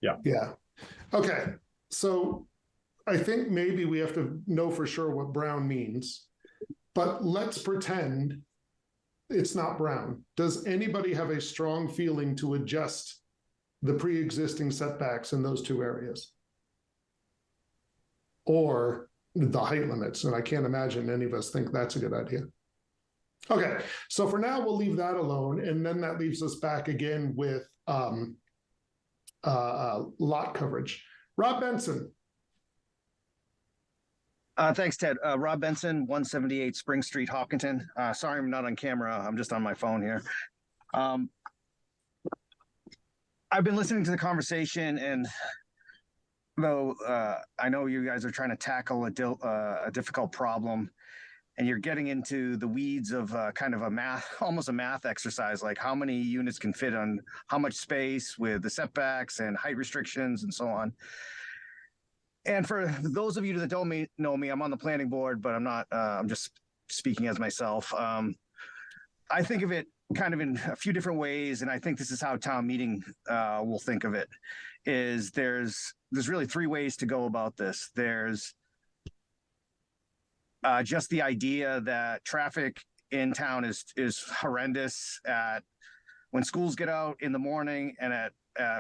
Yeah. Yeah. Okay. So I think maybe we have to know for sure what brown means, but let's pretend it's not brown. Does anybody have a strong feeling to adjust the pre-existing setbacks in those two areas? Or the height limits? And I can't imagine any of us think that's a good idea. Okay, so for now, we'll leave that alone. And then that leaves us back again with lot coverage. Rob Benson. Thanks, Ted. Rob Benson, 178 Spring Street, Hopkinton. Sorry, I'm not on camera. I'm just on my phone here. I've been listening to the conversation, and though I know you guys are trying to tackle a difficult problem, and you're getting into the weeds of kind of almost a math exercise, like how many units can fit on how much space with the setbacks and height restrictions and so on. And for those of you that don't know me, I'm on the planning board, but I'm not, I'm just speaking as myself. I think of it kind of in a few different ways, and I think this is how town meeting will think of it, is there's really three ways to go about this. There's just the idea that traffic in town is horrendous when schools get out in the morning and at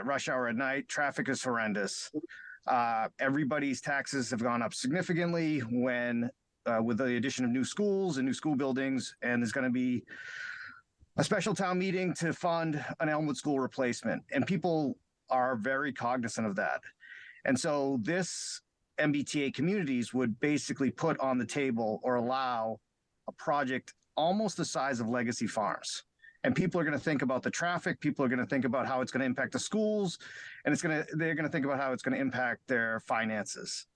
rush hour at night, traffic is horrendous. Everybody's taxes have gone up significantly with the addition of new schools and new school buildings, and there's going to be a special town meeting to fund an Elmwood school replacement, and people are very cognizant of that. And so this MBTA Communities would basically put on the table or allow a project almost the size of Legacy Farms. And people are going to think about the traffic. People are going to think about how it's going to impact the schools, and they're going to think about how it's going to impact their finances.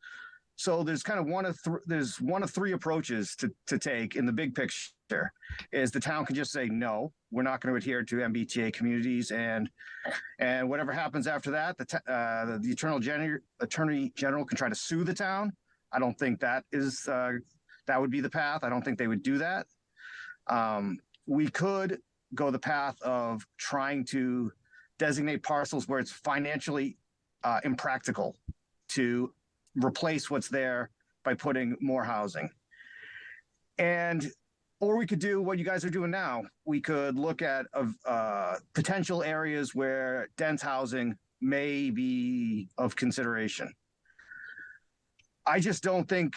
So there's kind of one of three approaches to take in the big picture. Is the town can just say no, we're not going to adhere to MBTA Communities, and whatever happens after that, the Attorney General can try to sue the town. I don't think that would be the path. I don't think they would do that. We could go the path of trying to designate parcels where it's financially impractical to replace what's there by putting more housing. Or we could do what you guys are doing now. We could look at potential areas where dense housing may be of consideration. I just don't think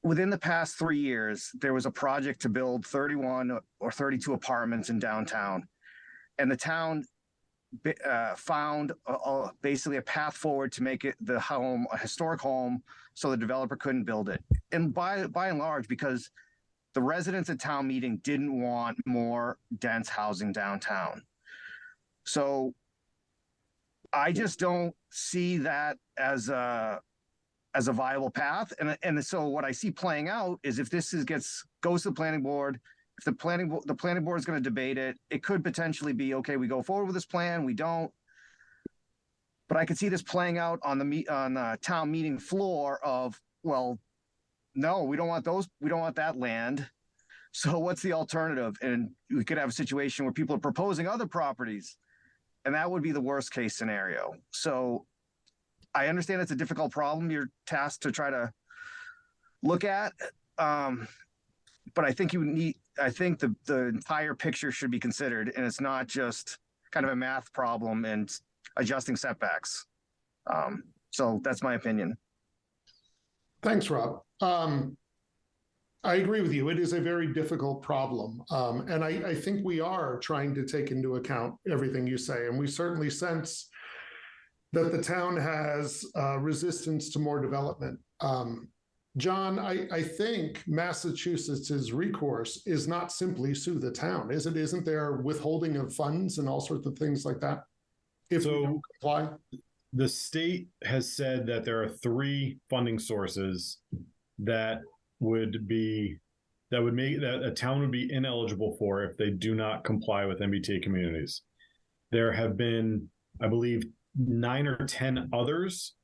within the past 3 years, there was a project to build 31 or 32 apartments in downtown. And the town found basically a path forward to make it the home, a historic home, so the developer couldn't build it. And by and large, because the residents at town meeting didn't want more dense housing downtown. So I just don't see that as a viable path. And so what I see playing out is if this goes to the planning board, if the planning board is going to debate it, it could potentially be, okay, we go forward with this plan, we don't. But I could see this playing out on the town meeting floor of, well, no, we don't want that land. So what's the alternative? And we could have a situation where people are proposing other properties, and that would be the worst case scenario. So I understand it's a difficult problem you're tasked to try to look at. But I think the entire picture should be considered, and it's not just kind of a math problem and adjusting setbacks. So that's my opinion. Thanks, Rob. I agree with you. It is a very difficult problem. And I think we are trying to take into account everything you say. And we certainly sense that the town has resistance to more development. John, I think Massachusetts's recourse is not simply sue the town, is it? Isn't there withholding of funds and all sorts of things like that if we don't comply? The state has said that there are 3 funding sources that would make that a town would be ineligible for if they do not comply with MBTA communities. There have been, I believe, 9 or 10 others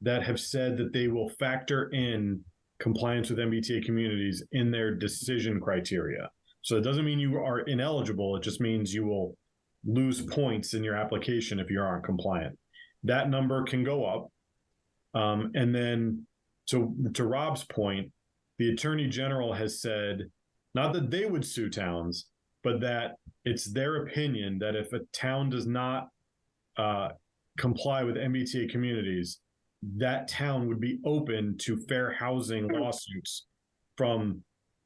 that have said that they will factor in compliance with MBTA communities in their decision criteria. So it doesn't mean you are ineligible. It just means you will lose points in your application if you aren't compliant. That number can go up. And then, so to Rob's point, the Attorney General has said, not that they would sue towns, but that it's their opinion that if a town does not comply with MBTA communities, that town would be open to fair housing lawsuits from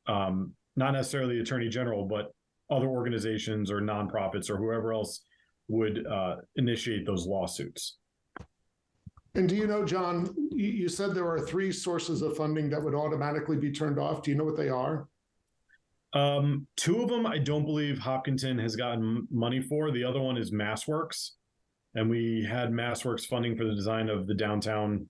not necessarily the Attorney General, but other organizations or nonprofits or whoever else would initiate those lawsuits. And do you know, John, you said there are 3 sources of funding that would automatically be turned off. Do you know what they are? 2 of them, I don't believe Hopkinton has gotten money for. The other one is MassWorks. And we had MassWorks funding for the design of the downtown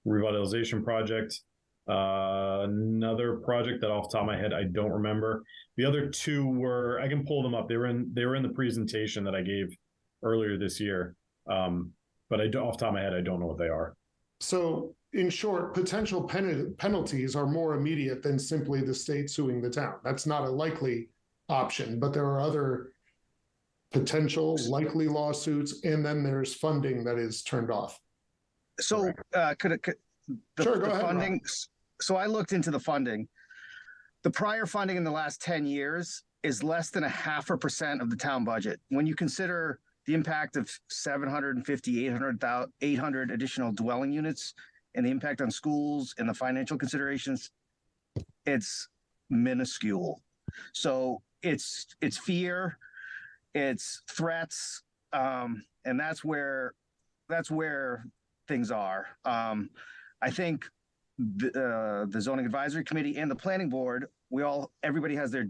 revitalization project. Another project that off the top of my head, I don't remember. The other 2 were, I can pull them up. They were in the presentation that I gave earlier this year. But off the top of my head, I don't know what they are. So in short, potential penalties are more immediate than simply the state suing the town. That's not a likely option, but there are other potential likely lawsuits, and then there's funding that is turned off. So Sure, go ahead, funding? Rob. So I looked into the funding. The prior funding in the last 10 years is less than 0.5% of the town budget. When you consider the impact of 750, 800 additional dwelling units and the impact on schools and the financial considerations, it's minuscule. So it's fear, it's threats, and that's where things are. I think the zoning advisory committee and the planning board, everybody has their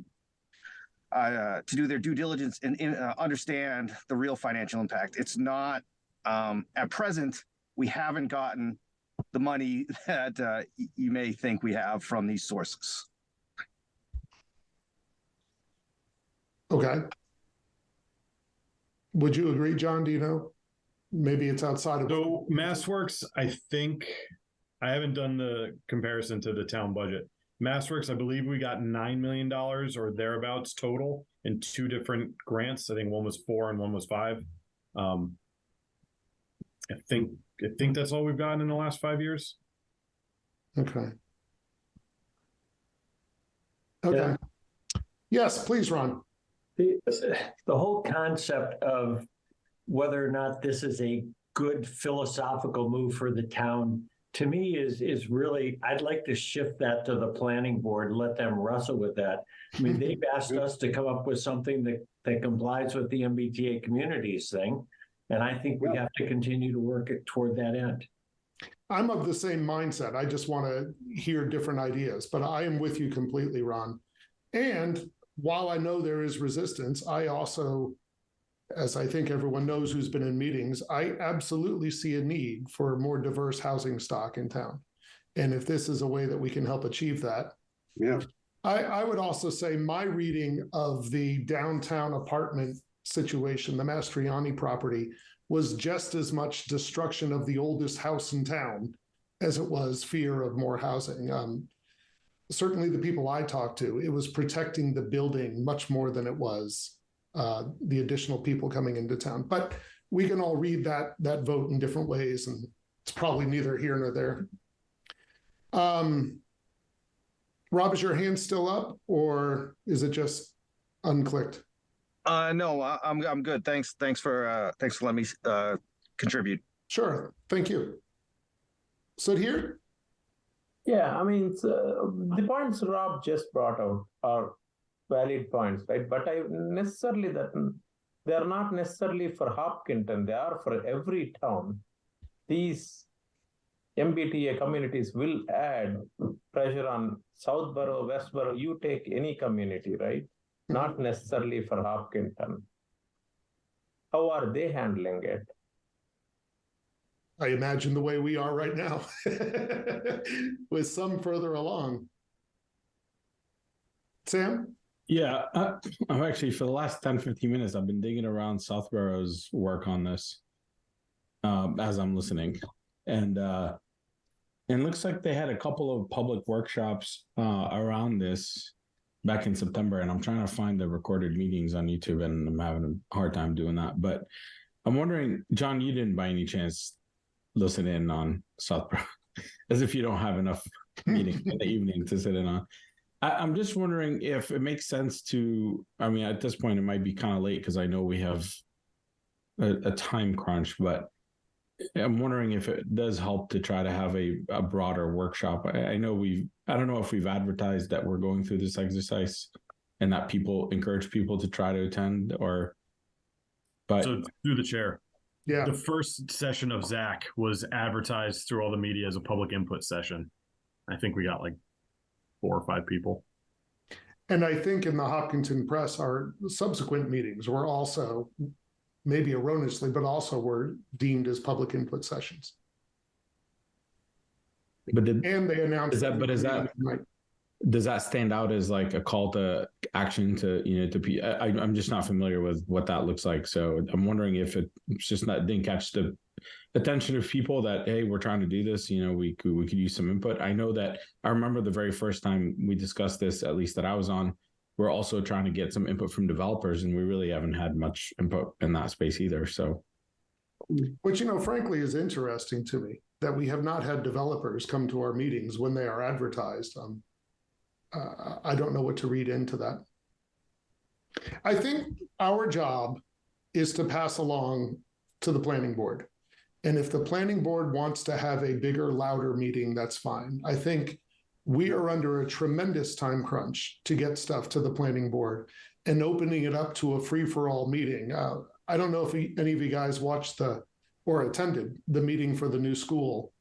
to do their due diligence and understand the real financial impact. It's not at present, we haven't gotten the money that you may think we have from these sources. Okay. Would you agree, John? Do you know? Maybe it's outside of. So MassWorks, I think, I haven't done the comparison to the town budget. MassWorks, I believe we got $9 million or thereabouts total in 2 different grants. I think one was 4 and one was 5. I think that's all we've gotten in the last 5 years. Okay. Okay. Yeah. Yes, please, Ron. The whole concept of whether or not this is a good philosophical move for the town, to me, is really, I'd like to shift that to the planning board and let them wrestle with that. I mean, they've asked us to come up with something that complies with the MBTA communities thing. And I think we have to continue to work it toward that end. I'm of the same mindset. I just want to hear different ideas, but I am with you completely, Ron. And while I know there is resistance, I also, as I think everyone knows who's been in meetings, I absolutely see a need for more diverse housing stock in town. And if this is a way that we can help achieve that. Yeah. I would also say my reading of the downtown apartment situation, the Mastriani property, was just as much destruction of the oldest house in town as it was fear of more housing. Certainly the people I talked to, it was protecting the building much more than it was the additional people coming into town. But we can all read that vote in different ways, and it's probably neither here nor there. Rob, is your hand still up, or is it just unclicked? No, I'm good. Thanks for letting me contribute. Sure, thank you. Sudhir? Yeah, I mean, the points Rob just brought out are valid points, right? But they are not necessarily for Hopkinton. They are for every town. These MBTA communities will add pressure on Southborough, Westborough. You take any community, right? Not necessarily for Hopkinton. How are they handling it? I imagine the way we are right now, with some further along. Sam? Yeah, I've actually, for the last 10, 15 minutes, I've been digging around Southborough's work on this as I'm listening. And it looks like they had a couple of public workshops around this back in September. And I'm trying to find the recorded meetings on YouTube, and I'm having a hard time doing that. But I'm wondering, John, you didn't by any chance listen in on Southborough, as if you don't have enough meetings in the evening to sit in on. I'm just wondering if it makes sense to, I mean, at this point, it might be kind of late because I know we have a time crunch, but I'm wondering if it does help to try to have a broader workshop. I know I don't know if we've advertised that we're going through this exercise and that encourage people to try to attend, but so through the chair. Yeah. The first session of Zach was advertised through all the media as a public input session. I think we got like 4 or 5 people. And I think in the Hopkinton Press, our subsequent meetings were also, maybe erroneously, but also were deemed as public input sessions. But and they announced does that stand out as like a call to action I'm just not familiar with what that looks like. So I'm wondering if it's just didn't catch the attention of people that, hey, we're trying to do this, we could use some input. I know that I remember the very first time we discussed this, at least that I was on, we're also trying to get some input from developers, and we really haven't had much input in that space either. So, which, frankly, is interesting to me that we have not had developers come to our meetings when they are advertised. I don't know what to read into that. I think our job is to pass along to the planning board. And if the planning board wants to have a bigger, louder meeting, that's fine. I think we are under a tremendous time crunch to get stuff to the planning board, and opening it up to a free-for-all meeting. I don't know if any of you guys watched or attended the meeting for the new school,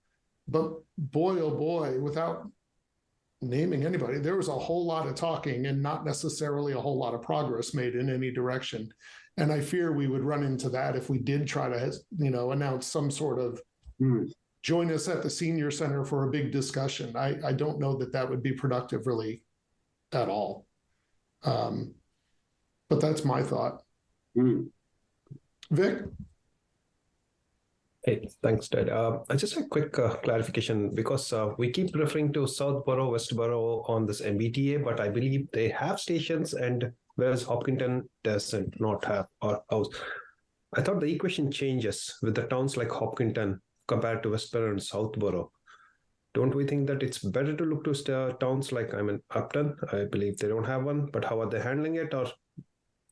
but boy, oh boy, without naming anybody, there was a whole lot of talking and not necessarily a whole lot of progress made in any direction. And I fear we would run into that if we did try to, announce some sort of join us at the senior center for a big discussion. I don't know that would be productive really at all. But that's my thought. Vic? Hey, thanks, Ted. Just a quick clarification, because we keep referring to Southborough, Westborough on this MBTA, but I believe they have stations, and whereas Hopkinton doesn't not have or house. I thought the equation changes with the towns like Hopkinton compared to Westborough and Southborough. Don't we think that it's better to look to towns like, Upton? I believe they don't have one, but how are they handling it? Or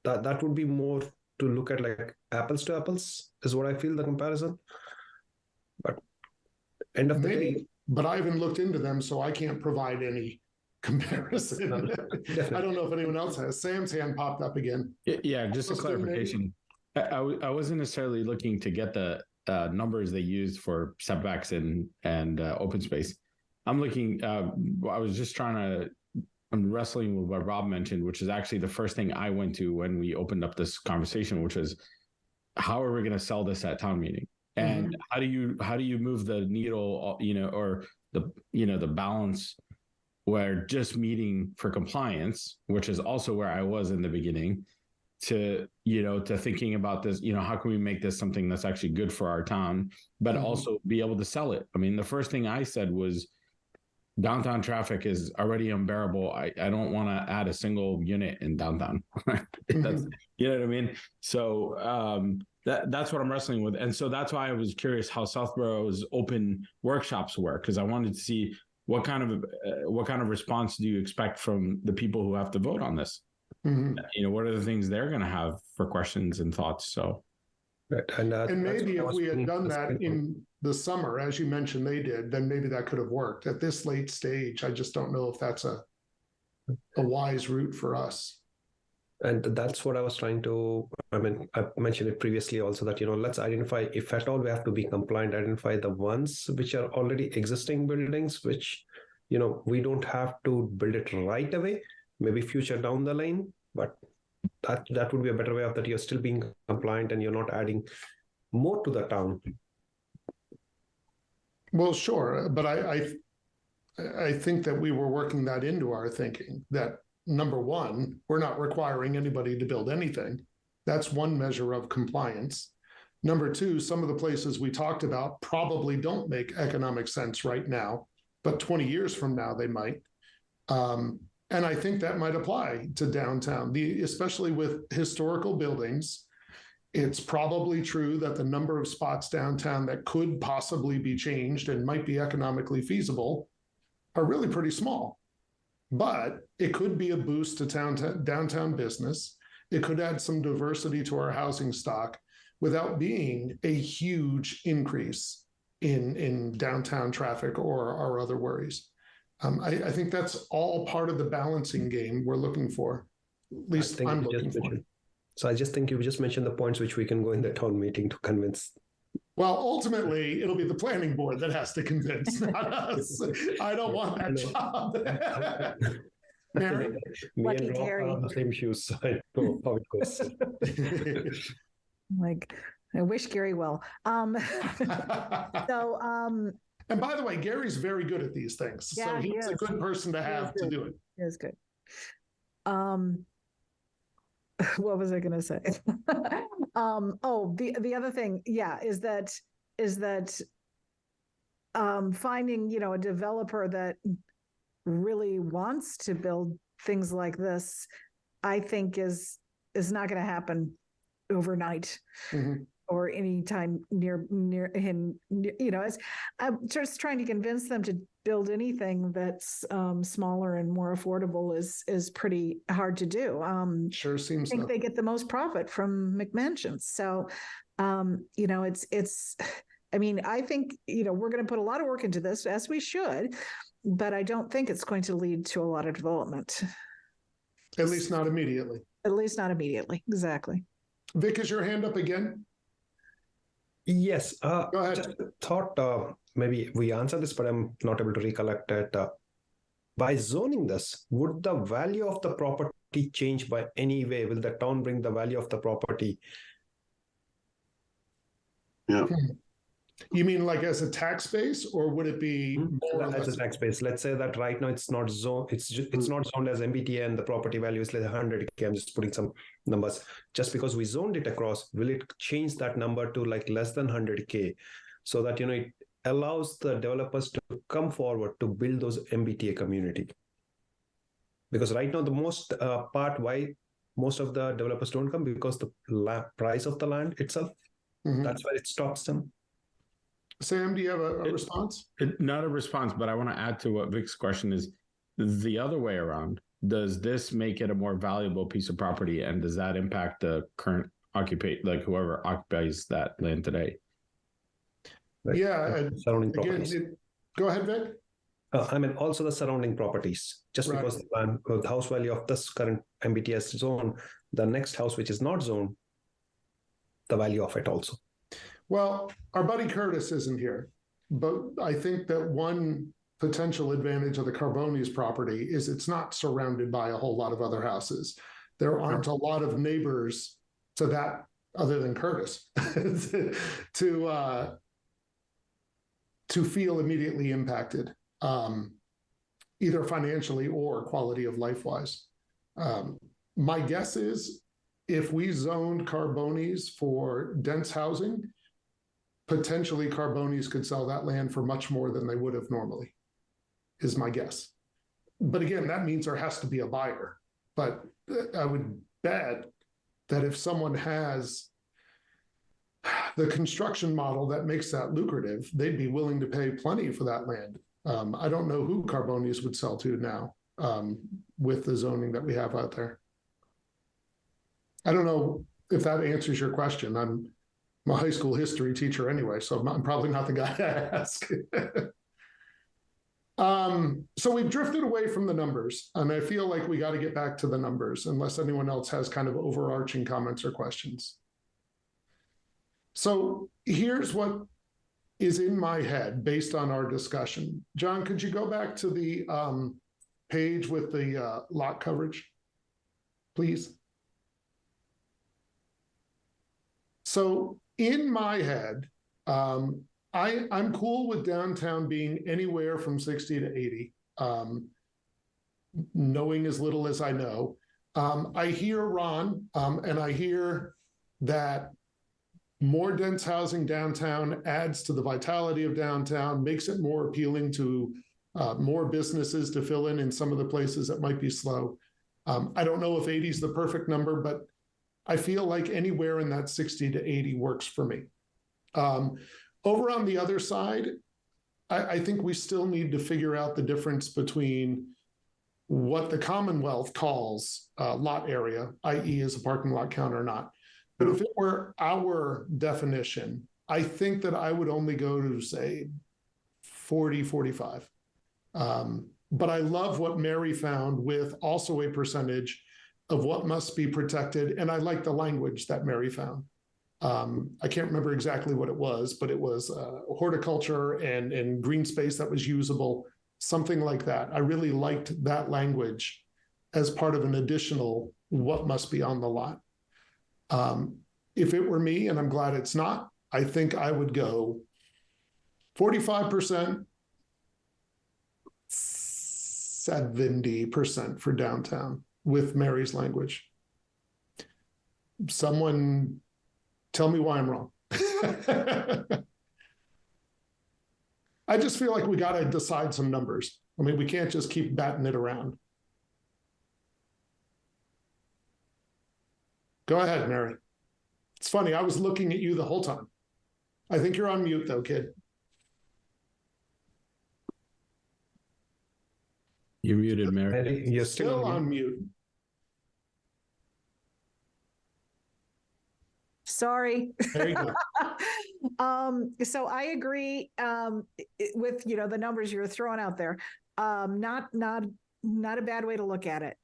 that would be more to look at like apples to apples is what I feel the comparison. But end of the day. But I haven't looked into them, so I can't provide any comparison. I don't know if anyone else has. Sam's hand popped up again. Yeah, just a clarification. I wasn't necessarily looking to get the numbers they used for setbacks and open space. I'm looking, I was just I'm wrestling with what Rob mentioned, which is actually the first thing I went to when we opened up this conversation, which was, how are we going to sell this at town meeting? And how do you move the needle, or the balance where just meeting for compliance, which is also where I was in the beginning, to thinking about this, how can we make this something that's actually good for our town, but also be able to sell it? I mean, the first thing I said was, downtown traffic is already unbearable. I don't want to add a single unit in downtown. That's, you know what I mean? So that's what I'm wrestling with. And so that's why I was curious how Southborough's open workshops work, because I wanted to see what kind of response do you expect from the people who have to vote on this? Mhm. What are the things they're going to have for questions and thoughts? So, Right. And Maybe if we had done that in the summer, as you mentioned they did, then maybe that could have worked. At this late stage, I just don't know if that's a wise route for us. And that's what I was trying to, I mentioned it previously also that, let's identify, if at all we have to be compliant, identify the ones which are already existing buildings, which, we don't have to build it right away, maybe future down the line, but that would be a better way of that you're still being compliant and you're not adding more to the town. Well, sure, but I think that we were working that into our thinking, that number one, we're not requiring anybody to build anything. That's one measure of compliance. Number two, some of the places we talked about probably don't make economic sense right now, but 20 years from now they might. And I think that might apply to downtown, especially with historical buildings. It's probably true that the number of spots downtown that could possibly be changed and might be economically feasible are really pretty small. But it could be a boost to downtown business. It could add some diversity to our housing stock without being a huge increase in downtown traffic or our other worries. I think that's all part of the balancing game we're looking for. At least I'm looking for. So I just think you just mentioned the points which we can go in the town meeting to convince. Well, ultimately, it'll be the planning board that has to convince, not us. I don't want that job. Mary? Me Lucky and Rob Gary. are on the same shoes, so I know how it goes. Like, I wish Gary well. So, and by the way, Gary's very good at these things. Yeah, so he he's is. a good person to have to do it. it was good. What was I going to say? The other thing, is that finding, a developer that really wants to build things like this, I think is not going to happen overnight. Mhm. Or anytime near him, as I'm just trying to convince them to build anything that's smaller and more affordable is pretty hard to do. Sure seems I think so. they get the most profit from McMansions. So, it's, I think, we're going to put a lot of work into this, as we should, but I don't think it's going to lead to a lot of development. At least not immediately. At least not immediately. Exactly. Vic, is your hand up again? Yes. Go ahead. Just thought maybe we answered this, but I'm not able to recollect it. By zoning this, would the value of the property change by any way? Will the town bring the value of the property? Yeah. You mean like as a tax base, or would it be more or As less? a tax base? Let's say that right now it's not zoned. It's not zoned as MBTA, and the property value is like 100K. I'm just putting some numbers. Just because we zoned it across, will it change that number to like less than 100K, so that it allows the developers to come forward to build those MBTA community? Because right now the most part why most of the developers don't come, because the price of the land itself. Mhm. That's where it stops them. Sam, do you have a response? Not a response, but I want to add to what Vic's question is the other way around. Does this make it a more valuable piece of property, and does that impact the current whoever occupies that land today? Right? Yeah. Surrounding Again, properties. go ahead, Vic. Also the surrounding properties. Just Right. because the house value of this current MBTS zone, the next house which is not zoned, the value of it also. Well, our buddy Curtis isn't here, but I think that one potential advantage of the Carbonis property is it's not surrounded by a whole lot of other houses. There aren't a lot of neighbors to that other than Curtis to feel immediately impacted, either financially or quality of life wise. My guess is if we zoned Carbonis for dense housing, potentially Carbonis could sell that land for much more than they would have normally, is my guess. But again, that means there has to be a buyer. But I would bet that if someone has the construction model that makes that lucrative, they'd be willing to pay plenty for that land. I don't know who Carbonius would sell to now with the zoning that we have out there. I don't know if that answers your question. I'm a high school history teacher anyway, so I'm probably not the guy to ask. So we've drifted away from the numbers, and I feel like we got to get back to the numbers unless anyone else has kind of overarching comments or questions. So here's what is in my head based on our discussion. John, could you go back to the page with the lot coverage, please? So in my head, I'm cool with downtown being anywhere from 60 to 80, knowing as little as I know. I hear Ron, and I hear that more dense housing downtown adds to the vitality of downtown, makes it more appealing to more businesses to fill in some of the places that might be slow. I don't know if 80 is the perfect number, but I feel like anywhere in that 60 to 80 works for me. Over on the other side, I think we still need to figure out the difference between what the Commonwealth calls lot area, i.e. is a parking lot count or not. But if it were our definition, I think that I would only go to, say, 40, 45. But I love what Mary found with also a percentage of what must be protected. And I like the language that Mary found. I can't remember exactly what it was, but it was horticulture and green space that was usable, something like that. I really liked that language as part of an additional what must be on the lot. If it were me, and I'm glad it's not, I think I would go 45%, 70% for downtown with Mary's language. Someone tell me why I'm wrong. I just feel like we got to decide some numbers. I mean, we can't just keep batting it around. Go ahead, Mary. It's funny, I was looking at you the whole time. I think you're on mute though, kid. You're muted, Mary. You're Still on mute. Sorry. There you go. So I agree with the numbers you're throwing out there. Not a bad way to look at it.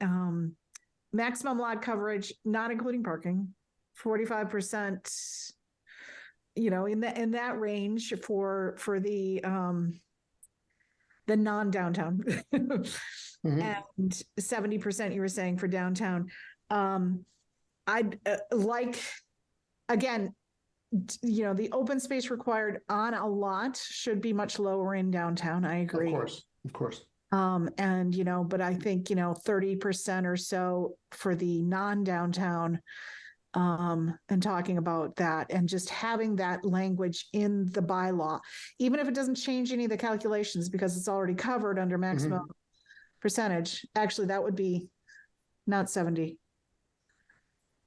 Maximum lot coverage, not including parking, 45%. In that range for the non-downtown, and 70% you were saying for downtown. I'd like. Again, the open space required on a lot should be much lower in downtown. I agree. Of course. And, but I think, 30% or so for the non-downtown, and talking about that and just having that language in the bylaw, even if it doesn't change any of the calculations because it's already covered under maximum percentage. Actually, that would be not 70.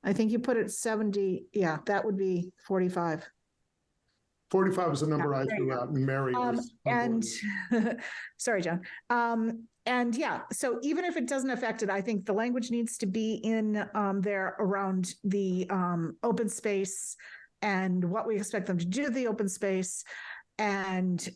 I think you put it 70. Yeah, that would be 45. 45 is the number I threw out, and Mary was. And sorry, John. And yeah, so even if it doesn't affect it, I think the language needs to be in there around the open space and what we expect them to do to the open space, and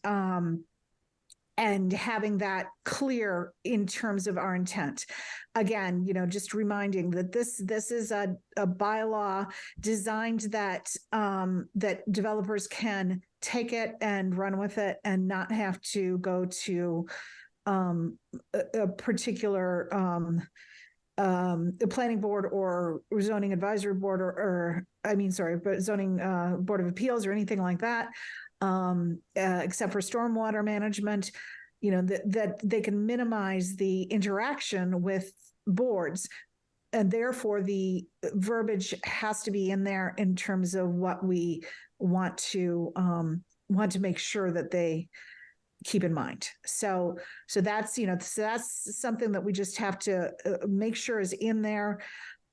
having that clear in terms of our intent. Again, just reminding that this is a bylaw designed that that developers can take it and run with it and not have to go to a particular the planning board or zoning advisory board but zoning board of appeals or anything like that. Except for stormwater management, that they can minimize the interaction with boards, and therefore the verbiage has to be in there in terms of what we want to make sure that they keep in mind. So that's that's something that we just have to make sure is in there,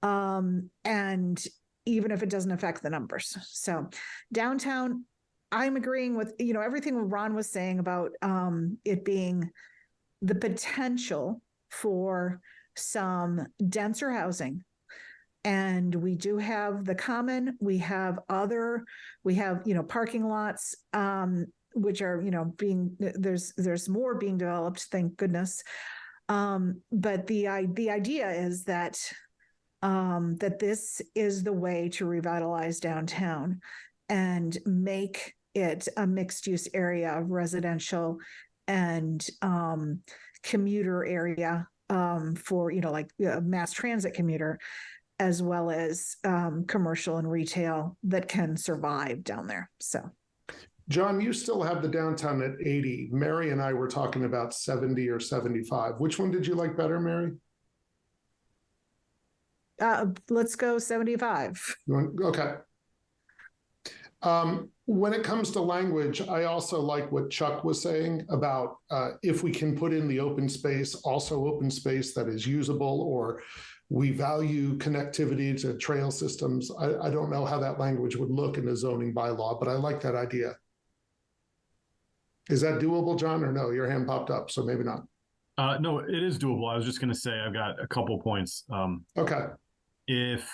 and even if it doesn't affect the numbers. So downtown, I'm agreeing with, everything Ron was saying about it being the potential for some denser housing. And we do have the common, we have parking lots, which are, there's more being developed, thank goodness. But the idea is that this is the way to revitalize downtown and make it a mixed use area of residential and commuter area for, mass transit commuter, as well as commercial and retail that can survive down there. So, John, you still have the downtown at 80. Mary and I were talking about 70 or 75. Which one did you like better, Mary? Let's go 75. Okay. When it comes to language, I also like what Chuck was saying about if we can put in the open space, also open space that is usable, or we value connectivity to trail systems. I don't know how that language would look in a zoning bylaw, but I like that idea. Is that doable, John, or no? Your hand popped up, so maybe not. No, it is doable. I was just going to say I've got a couple points. Okay. If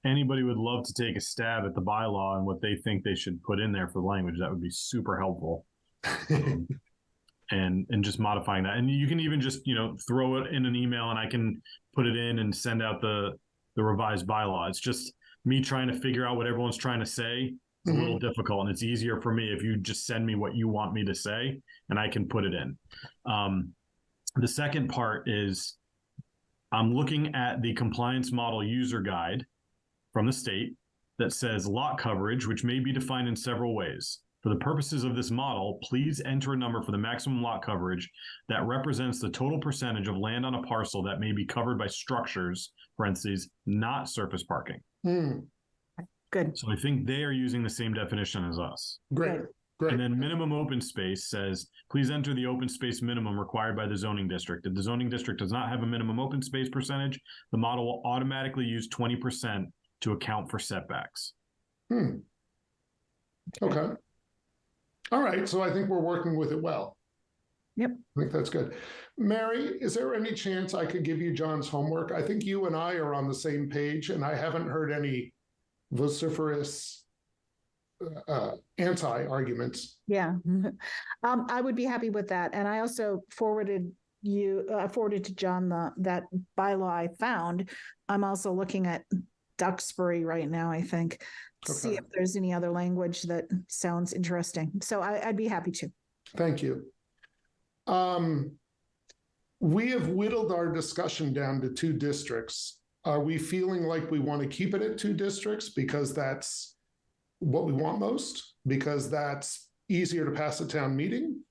anybody would love to take a stab at the bylaw and what they think they should put in there for the language, that would be super helpful. And just modifying that. And you can even just, throw it in an email and I can put it in and send out the revised bylaw. It's just me trying to figure out what everyone's trying to say. It's a little difficult, and it's easier for me if you just send me what you want me to say and I can put it in. The second part is I'm looking at the compliance model user guide from the state that says lot coverage, which may be defined in several ways. For the purposes of this model, please enter a number for the maximum lot coverage that represents the total percentage of land on a parcel that may be covered by structures, parentheses, not surface parking. Good. So I think they are using the same definition as us. Great. Great. And then minimum open space says, please enter the open space minimum required by the zoning district. If the zoning district does not have a minimum open space percentage, the model will automatically use 20% to account for setbacks. Okay. All right. So I think we're working with it well. Yep. I think that's good. Mary, is there any chance I could give you John's homework? I think you and I are on the same page, and I haven't heard any vociferous anti-arguments. Yeah. I would be happy with that. And I also forwarded to John that bylaw I found. I'm also looking at Duxbury right now, I think, to see if there's any other language that sounds interesting. So I'd be happy to. Thank you. We have whittled our discussion down to 2 districts. Are we feeling like we want to keep it at 2 districts because that's what we want most, because that's easier to pass a town meeting?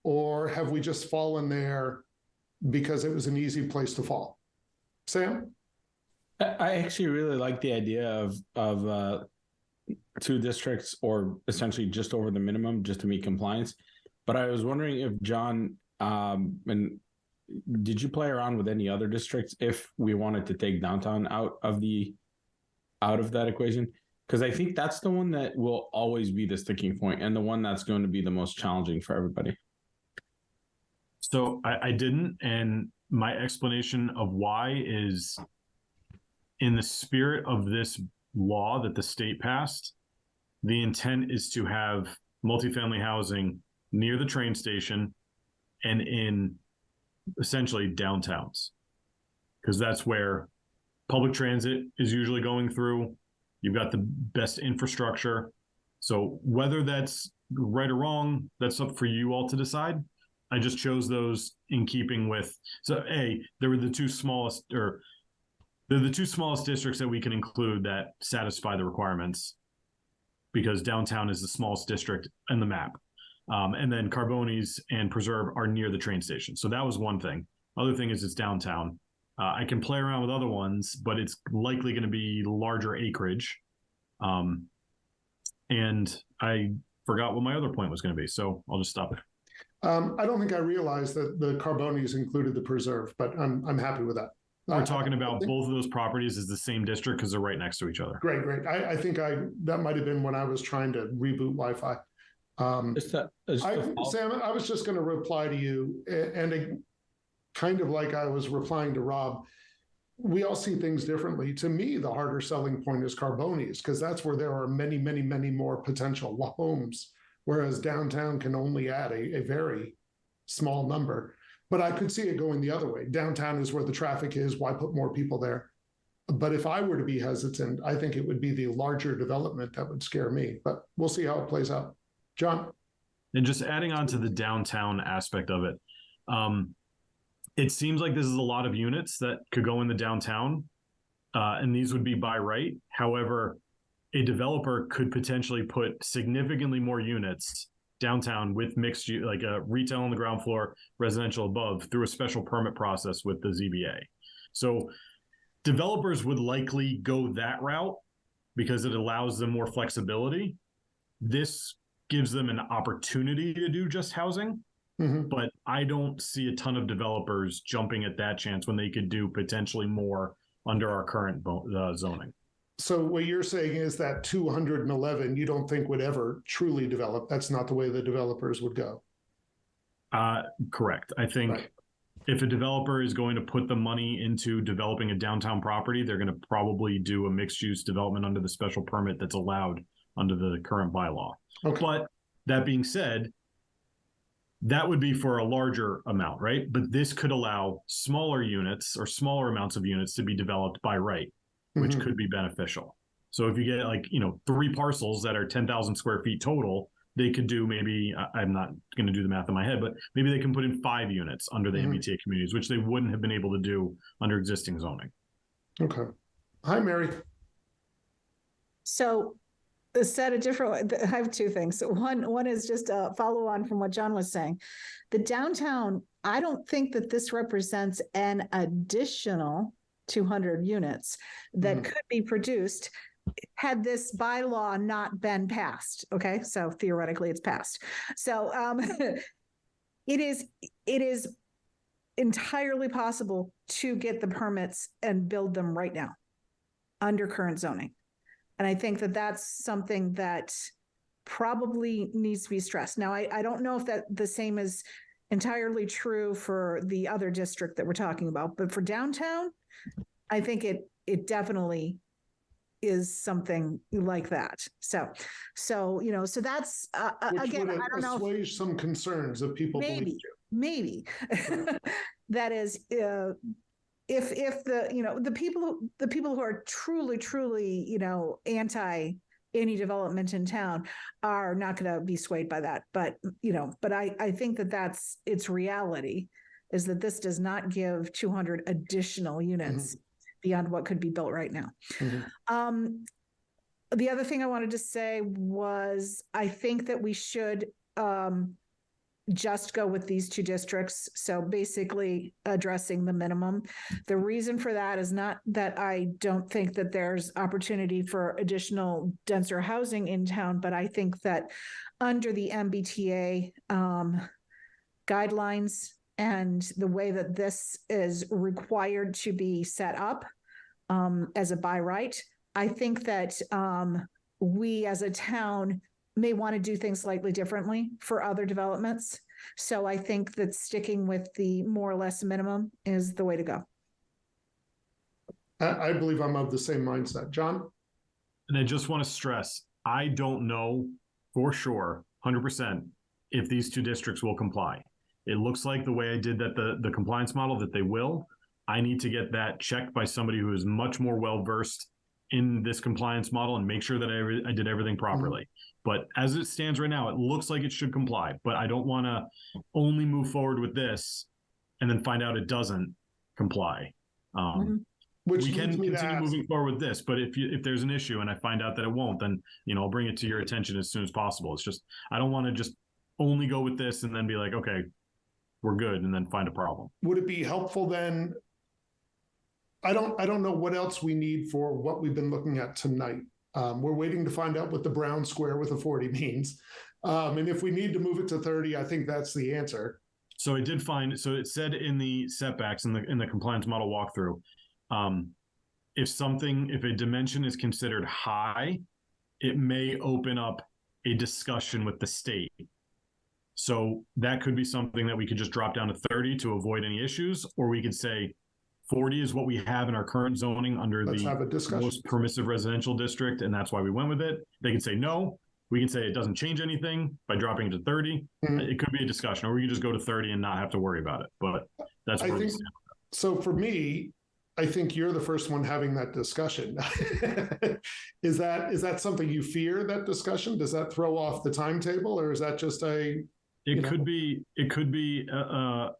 Or have we just fallen there because it was an easy place to fall? Sam? I actually really like the idea of 2 districts, or essentially just over the minimum, just to meet compliance. But I was wondering if John, and did you play around with any other districts if we wanted to take downtown out of that equation? Because I think that's the one that will always be the sticking point and the one that's going to be the most challenging for everybody. So I didn't, and my explanation of why is in the spirit of this law that the state passed, the intent is to have multifamily housing near the train station and in essentially downtowns, because that's where public transit is usually going through. You've got the best infrastructure. So whether that's right or wrong, that's up for you all to decide. I just chose those in keeping with, they were the 2 smallest, or they're the 2 smallest districts that we can include that satisfy the requirements, because downtown is the smallest district in the map. And then Carbones and Preserve are near the train station. So that was one thing. Other thing is it's downtown. I can play around with other ones, but it's likely going to be larger acreage. And I forgot what my other point was going to be, so I'll just stop it. I don't think I realized that the Carbones included the Preserve, but I'm happy with that. We're talking about both of those properties as the same district because they're right next to each other. Great. I think that might have been when I was trying to reboot Wi-Fi. Sam, I was just going to reply to you, and kind of like I was replying to Rob, we all see things differently. To me, the harder selling point is Carbones, because that's where there are many, many, many more potential homes, whereas downtown can only add a very small number. But I could see it going the other way. Downtown is where the traffic is. Why put more people there? But if I were to be hesitant, I think it would be the larger development that would scare me. But we'll see how it plays out. John? And just adding on to the downtown aspect of it, it seems like this is a lot of units that could go in the downtown, and these would be by right. However, a developer could potentially put significantly more units downtown with mixed use, like a retail on the ground floor, residential above, through a special permit process with the ZBA. So developers would likely go that route because it allows them more flexibility. This gives them an opportunity to do just housing, but I don't see a ton of developers jumping at that chance when they could do potentially more under our current zoning. So what you're saying is that 211 you don't think would ever truly develop. That's not the way the developers would go. Correct. I think if a developer is going to put the money into developing a downtown property, they're going to probably do a mixed use development under the special permit that's allowed under the current bylaw. Okay. But that being said, that would be for a larger amount, right? But this could allow smaller units or smaller amounts of units to be developed by right, which could be beneficial. So if you get 3 parcels that are 10,000 square feet total, they could do maybe, I'm not going to do the math in my head, but maybe they can put in 5 units under the MBTA communities, which they wouldn't have been able to do under existing zoning. Okay. Hi, Mary. So said a different way, I have 2 things. One is just a follow on from what John was saying. The downtown, I don't think that this represents an additional 200 units that could be produced had this bylaw not been passed. Okay, so theoretically it's passed. So it is entirely possible to get the permits and build them right now under current zoning. And I think that that's something that probably needs to be stressed. Now, I don't know if that the same is entirely true for the other district that we're talking about, but for downtown, I think it definitely is something like that. So that's again, I don't know. Assuage some concerns of people. Maybe that is if the people who are truly anti any development in town are not going to be swayed by that. But I think that that's its reality is that this does not give 200 additional units beyond what could be built right now. The other thing I wanted to say was I think that we should just go with these 2 districts. So basically addressing the minimum. The reason for that is not that I don't think that there's opportunity for additional denser housing in town, but I think that under the MBTA guidelines and the way that this is required to be set up as a by right, I think that we as a town may want to do things slightly differently for other developments. So I think that sticking with the more or less minimum is the way to go. I believe I'm of the same mindset. John? And I just want to stress, I don't know for sure, 100%, if these 2 districts will comply. It looks like the way I did that, the compliance model, that they will. I need to get that checked by somebody who is much more well-versed in this compliance model and make sure that I did everything properly. But as it stands right now, it looks like it should comply. But I don't want to only move forward with this and then find out it doesn't comply. Which we can continue moving forward with this, but if there's an issue and I find out that it won't, then I'll bring it to your attention as soon as possible. It's just I don't want to just only go with this and then be like, okay, we're good, and then find a problem. Would it be helpful then? I don't know what else we need for what we've been looking at tonight. We're waiting to find out what the brown square with a 40 means. And if we need to move it to 30, I think that's the answer. So it did find, so it said in the setbacks in the compliance model walkthrough, if a dimension is considered high, it may open up a discussion with the state. So that could be something that we could just drop down to 30 to avoid any issues, or we could say 40 is what we have in our current zoning under Let's have a the discussion. most permissive residential district, and that's why we went with it. They can say no. We can say it doesn't change anything by dropping it to 30. Mhm. It could be a discussion, or we can just go to 30 and not have to worry about it. But that's I where we think stand. so. For me, I think you're the first one having that discussion. Is that something you fear, that discussion? Does that throw off the timetable, or is that just It could be a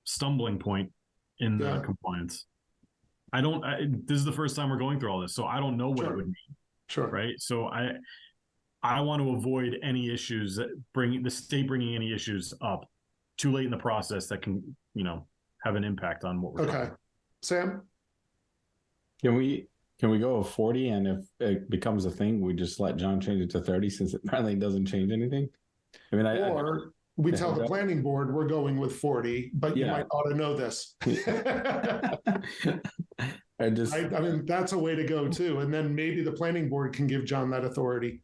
stumbling point in the Yeah. compliance. This is the first time we're going through all this, so I don't know what Sure. it would mean, sure? right? So I want to avoid any issues that bring the state bringing any issues up too late in the process that can, have an impact on what we're talking Okay, about. Sam. Can we go with 40, and if it becomes a thing, we just let John change it to 30 since it apparently doesn't change anything? I mean, Or we tell the planning board we're going with 40, but you Yeah. might ought to know this. I just I mean, that's a way to go too. And then maybe the planning board can give John that authority.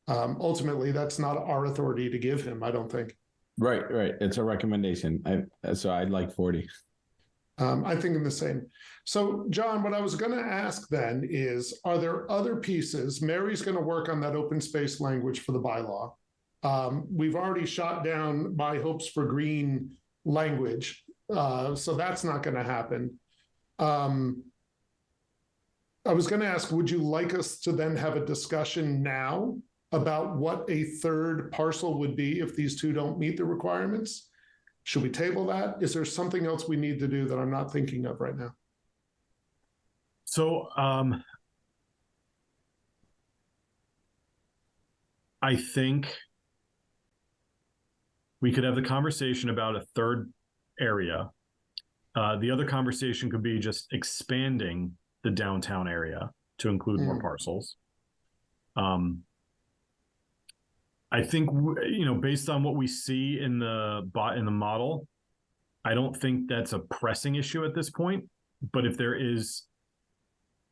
Ultimately, that's not our authority to give him, I don't think. right. It's a recommendation. So I'd like 40. I'm thinking the same. So, John, what I was going to ask then is, are there other pieces? Mary's going to work on that open space language for the bylaw. We've already shot down my hopes for green language, so that's not going to happen. I was going to ask, would you like us to then have a discussion now about what a third parcel would be if these two don't meet the requirements? Should we table that? Is there something else we need to do that I'm not thinking of right now? So I think we could have the conversation about a third area. The other conversation could be just expanding the downtown area to include more parcels. I think, based on what we see in the model, I don't think that's a pressing issue at this point. But if there is,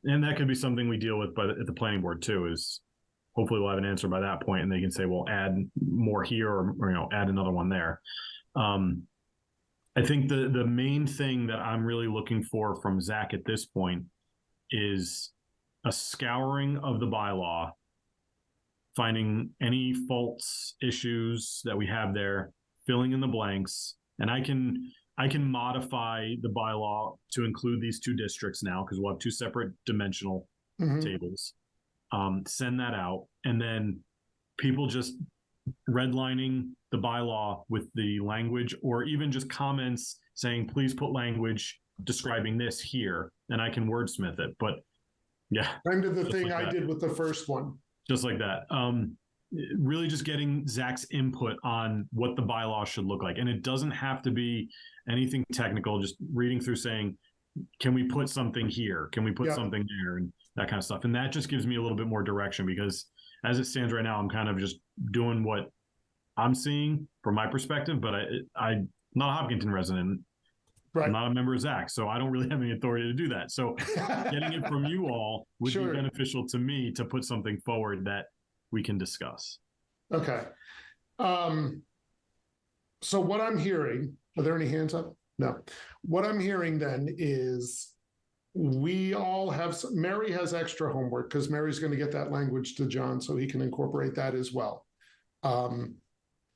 and that could be something we deal with at the planning board too, is hopefully we'll have an answer by that point and they can say, well, add more here or add another one there. I think the main thing that I'm really looking for from Zach at this point is a scouring of the bylaw, finding any faults, issues that we have there, filling in the blanks, and I can modify the bylaw to include these two districts now because we'll have two separate dimensional tables. Send that out, and then people just redlining the bylaw with the language, or even just comments saying, please put language describing this here, and I can wordsmith it. But yeah. Kind of the just thing like I that. did with the first one. Just like that. Really just getting Zach's input on what the bylaw should look like. And it doesn't have to be anything technical, just reading through saying, can we put something here? Can we put something there? And that kind of stuff. And that just gives me a little bit more direction, because as it stands right now, I'm kind of just doing what I'm seeing from my perspective, but I'm not a Hopkinton resident. Right. I'm not a member of Zach, so I don't really have any authority to do that. So getting it from you all would Sure. be beneficial to me to put something forward that we can discuss. Okay. So what I'm hearing, are there any hands up? No. What I'm hearing then is we all have, Mary has extra homework because Mary's going to get that language to John so he can incorporate that as well. And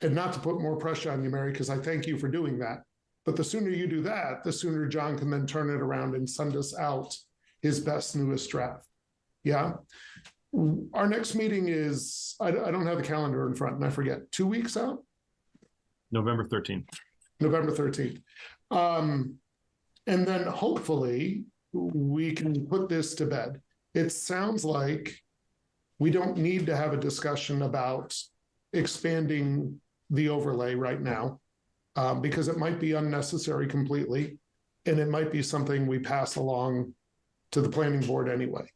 not to put more pressure on you, Mary, because I thank you for doing that. But the sooner you do that, the sooner John can then turn it around and send us out his best, newest draft. Yeah. Our next meeting is, I don't have the calendar in front and I forget, 2 weeks out? November 13th. November 13th. And then hopefully we can put this to bed. It sounds like we don't need to have a discussion about expanding the overlay right now, because it might be unnecessary completely. And it might be something we pass along to the planning board anyway.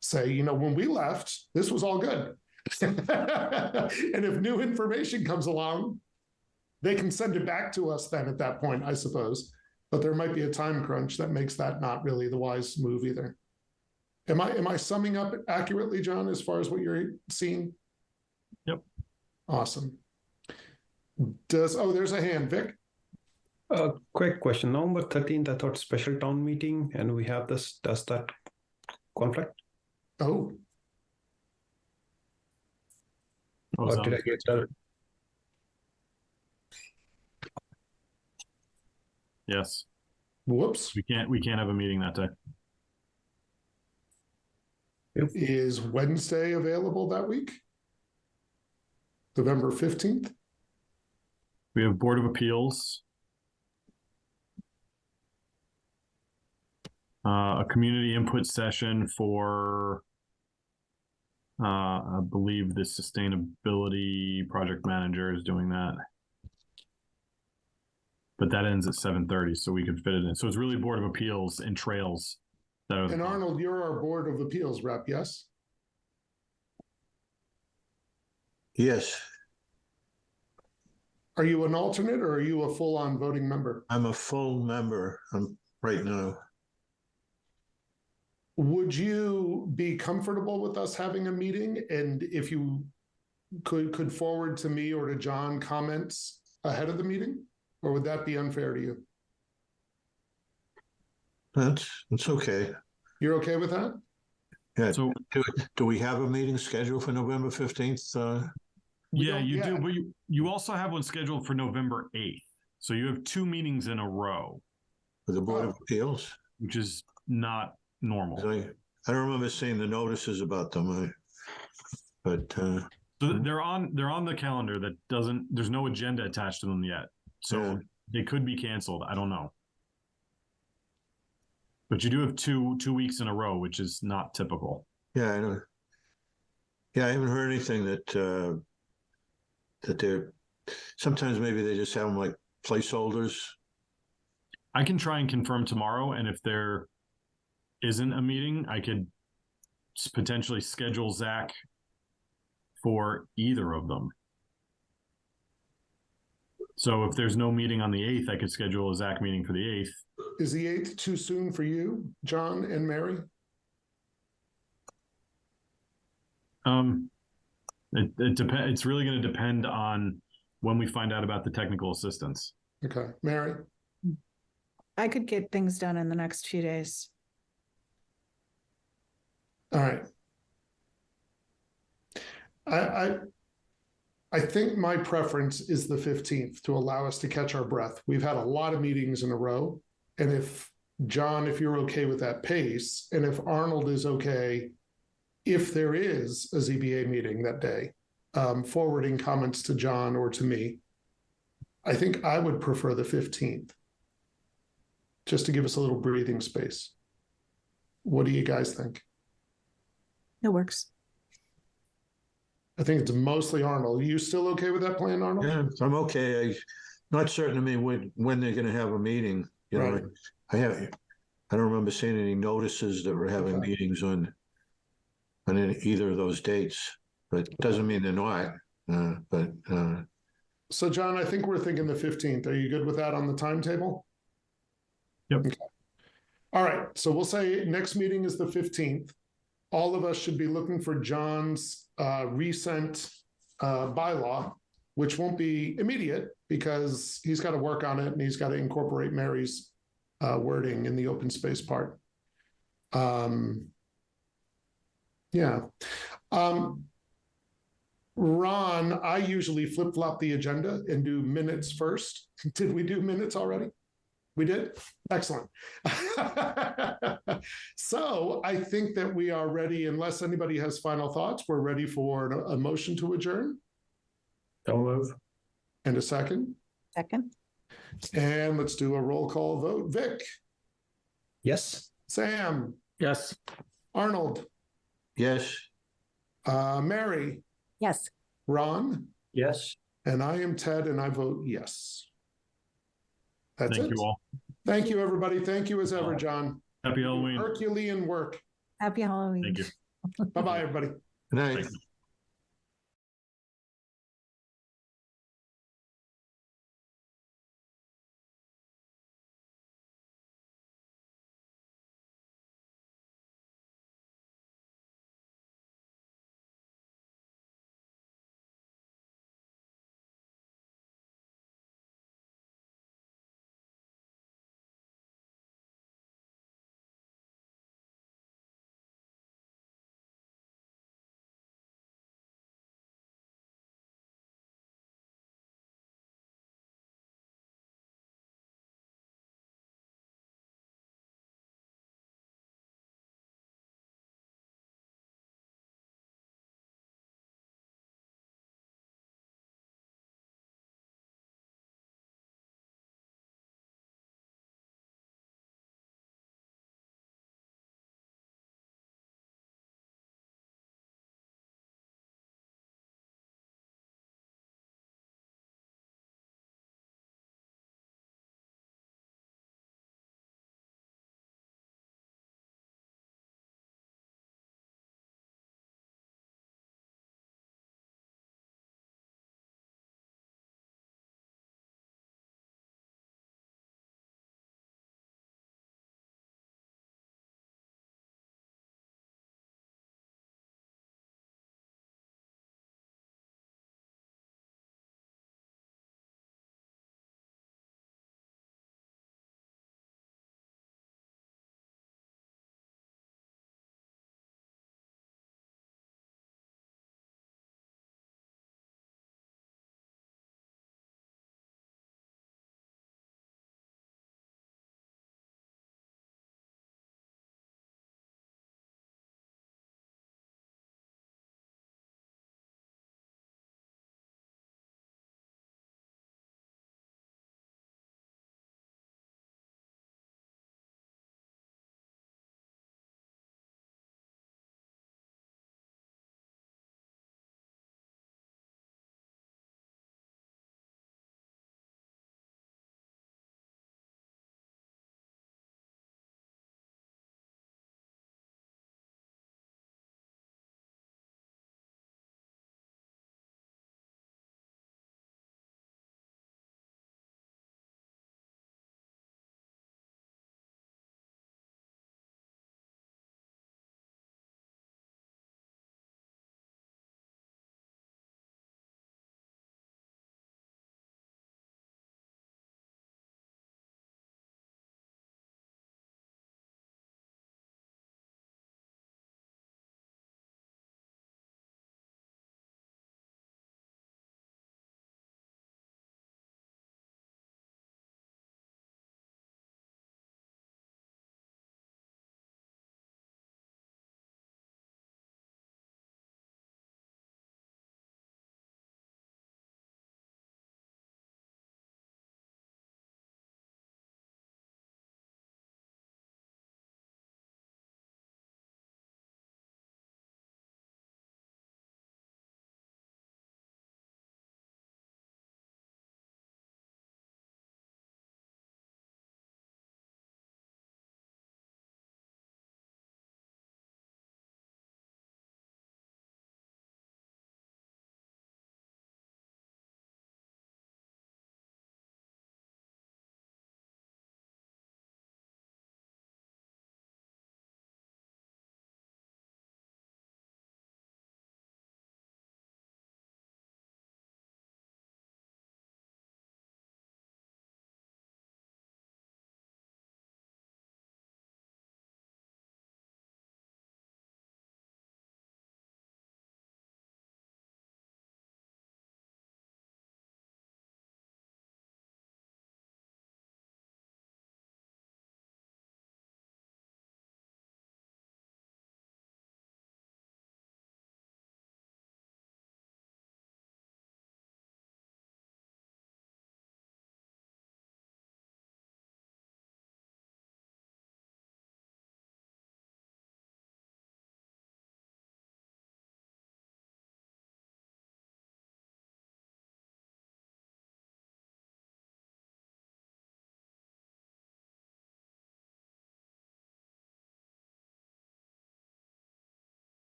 Say, when we left, this was all good. And if new information comes along, They can send it back to us then at that point, I suppose. But there might be a time crunch that makes that not really the wise move either. Am I summing up accurately, John, as far as what you're seeing? Yep. Awesome. There's a hand, Vic. Quick question. November 13th, I thought special town meeting, and we have this. Does that conflict? Oh, Oh, Or sounds did I get that? Yes, whoops. we can't have a meeting that day. Is Wednesday available that week? November 15th? We have Board of Appeals. A community input session for, I believe the sustainability project manager is doing that. But that ends at 7:30, so we could fit it in. So it's really Board of Appeals and Trails that are. And Arnold, you're our Board of Appeals rep, yes? Yes, Are you an alternate or are you a full-on voting member? I'm a full member right now. Would you be comfortable with us having a meeting? And if you could forward to me or to John comments ahead of the meeting? Or would that be unfair to you? That's okay. You're okay with that? Yeah. So Do we have a meeting scheduled for November 15th? We yeah, don't you yet. do, but you also have one scheduled for November 8th. So you have 2 meetings in a row, For the Board Oh. of Appeals? which is not normal. 'Cause I don't remember seeing the notices about them. But So they're on the calendar that doesn't, there's no agenda attached to them yet. So Yeah. they could be canceled. I don't know. But you do have two weeks in a row, which is not typical. yeah, I know. Yeah, I haven't heard anything that they're, sometimes maybe they just have them like placeholders. I can try and confirm tomorrow, and if there isn't a meeting, I could potentially schedule Zach for either of them. So if there's no meeting on the 8th, I could schedule a Zach meeting for the 8th. Is the 8th too soon for you, John and Mary? It depends. It's really going to depend on when we find out about the technical assistance. Okay, Mary? I could get things done in the next few days. All right. I think my preference is the 15th to allow us to catch our breath. We've had a lot of meetings in a row. And if, John, if you're okay with that pace, and if Arnold is okay, if there is a ZBA meeting that day, forwarding comments to John or to me, I think I would prefer the 15th, just to give us a little breathing space. What do you guys think? It works. I think it's mostly Arnold. Are you still okay with that plan, Arnold? Yeah, I'm okay. Not certain to me when they're going to have a meeting. You know, Right. I don't remember seeing any notices that we're having Okay. meetings on either of those dates, but it doesn't mean they're not. So, John, I think we're thinking the 15th. Are you good with that on the timetable? Yep. Okay. All right. So we'll say next meeting is the 15th. All of us should be looking for John's recent bylaw, which won't be immediate because he's got to work on it and he's got to incorporate Mary's wording in the open space part. Yeah. Ron, I usually flip-flop the agenda and do minutes first. Did we do minutes already? We did? Excellent. So I think that we are ready, unless anybody has final thoughts, we're ready for a motion to adjourn. Don't move. And a second. Second. And let's do a roll call vote. Vic, Yes. Sam, Yes. Arnold, yes. Mary, Yes. Ron, Yes. and I am Ted, and I vote yes. That's Thank it. you all. Thank you, everybody. Thank you as ever, John. Happy Halloween. Herculean work. Happy Halloween. Thank you. Bye-bye, everybody. Good night. Thanks.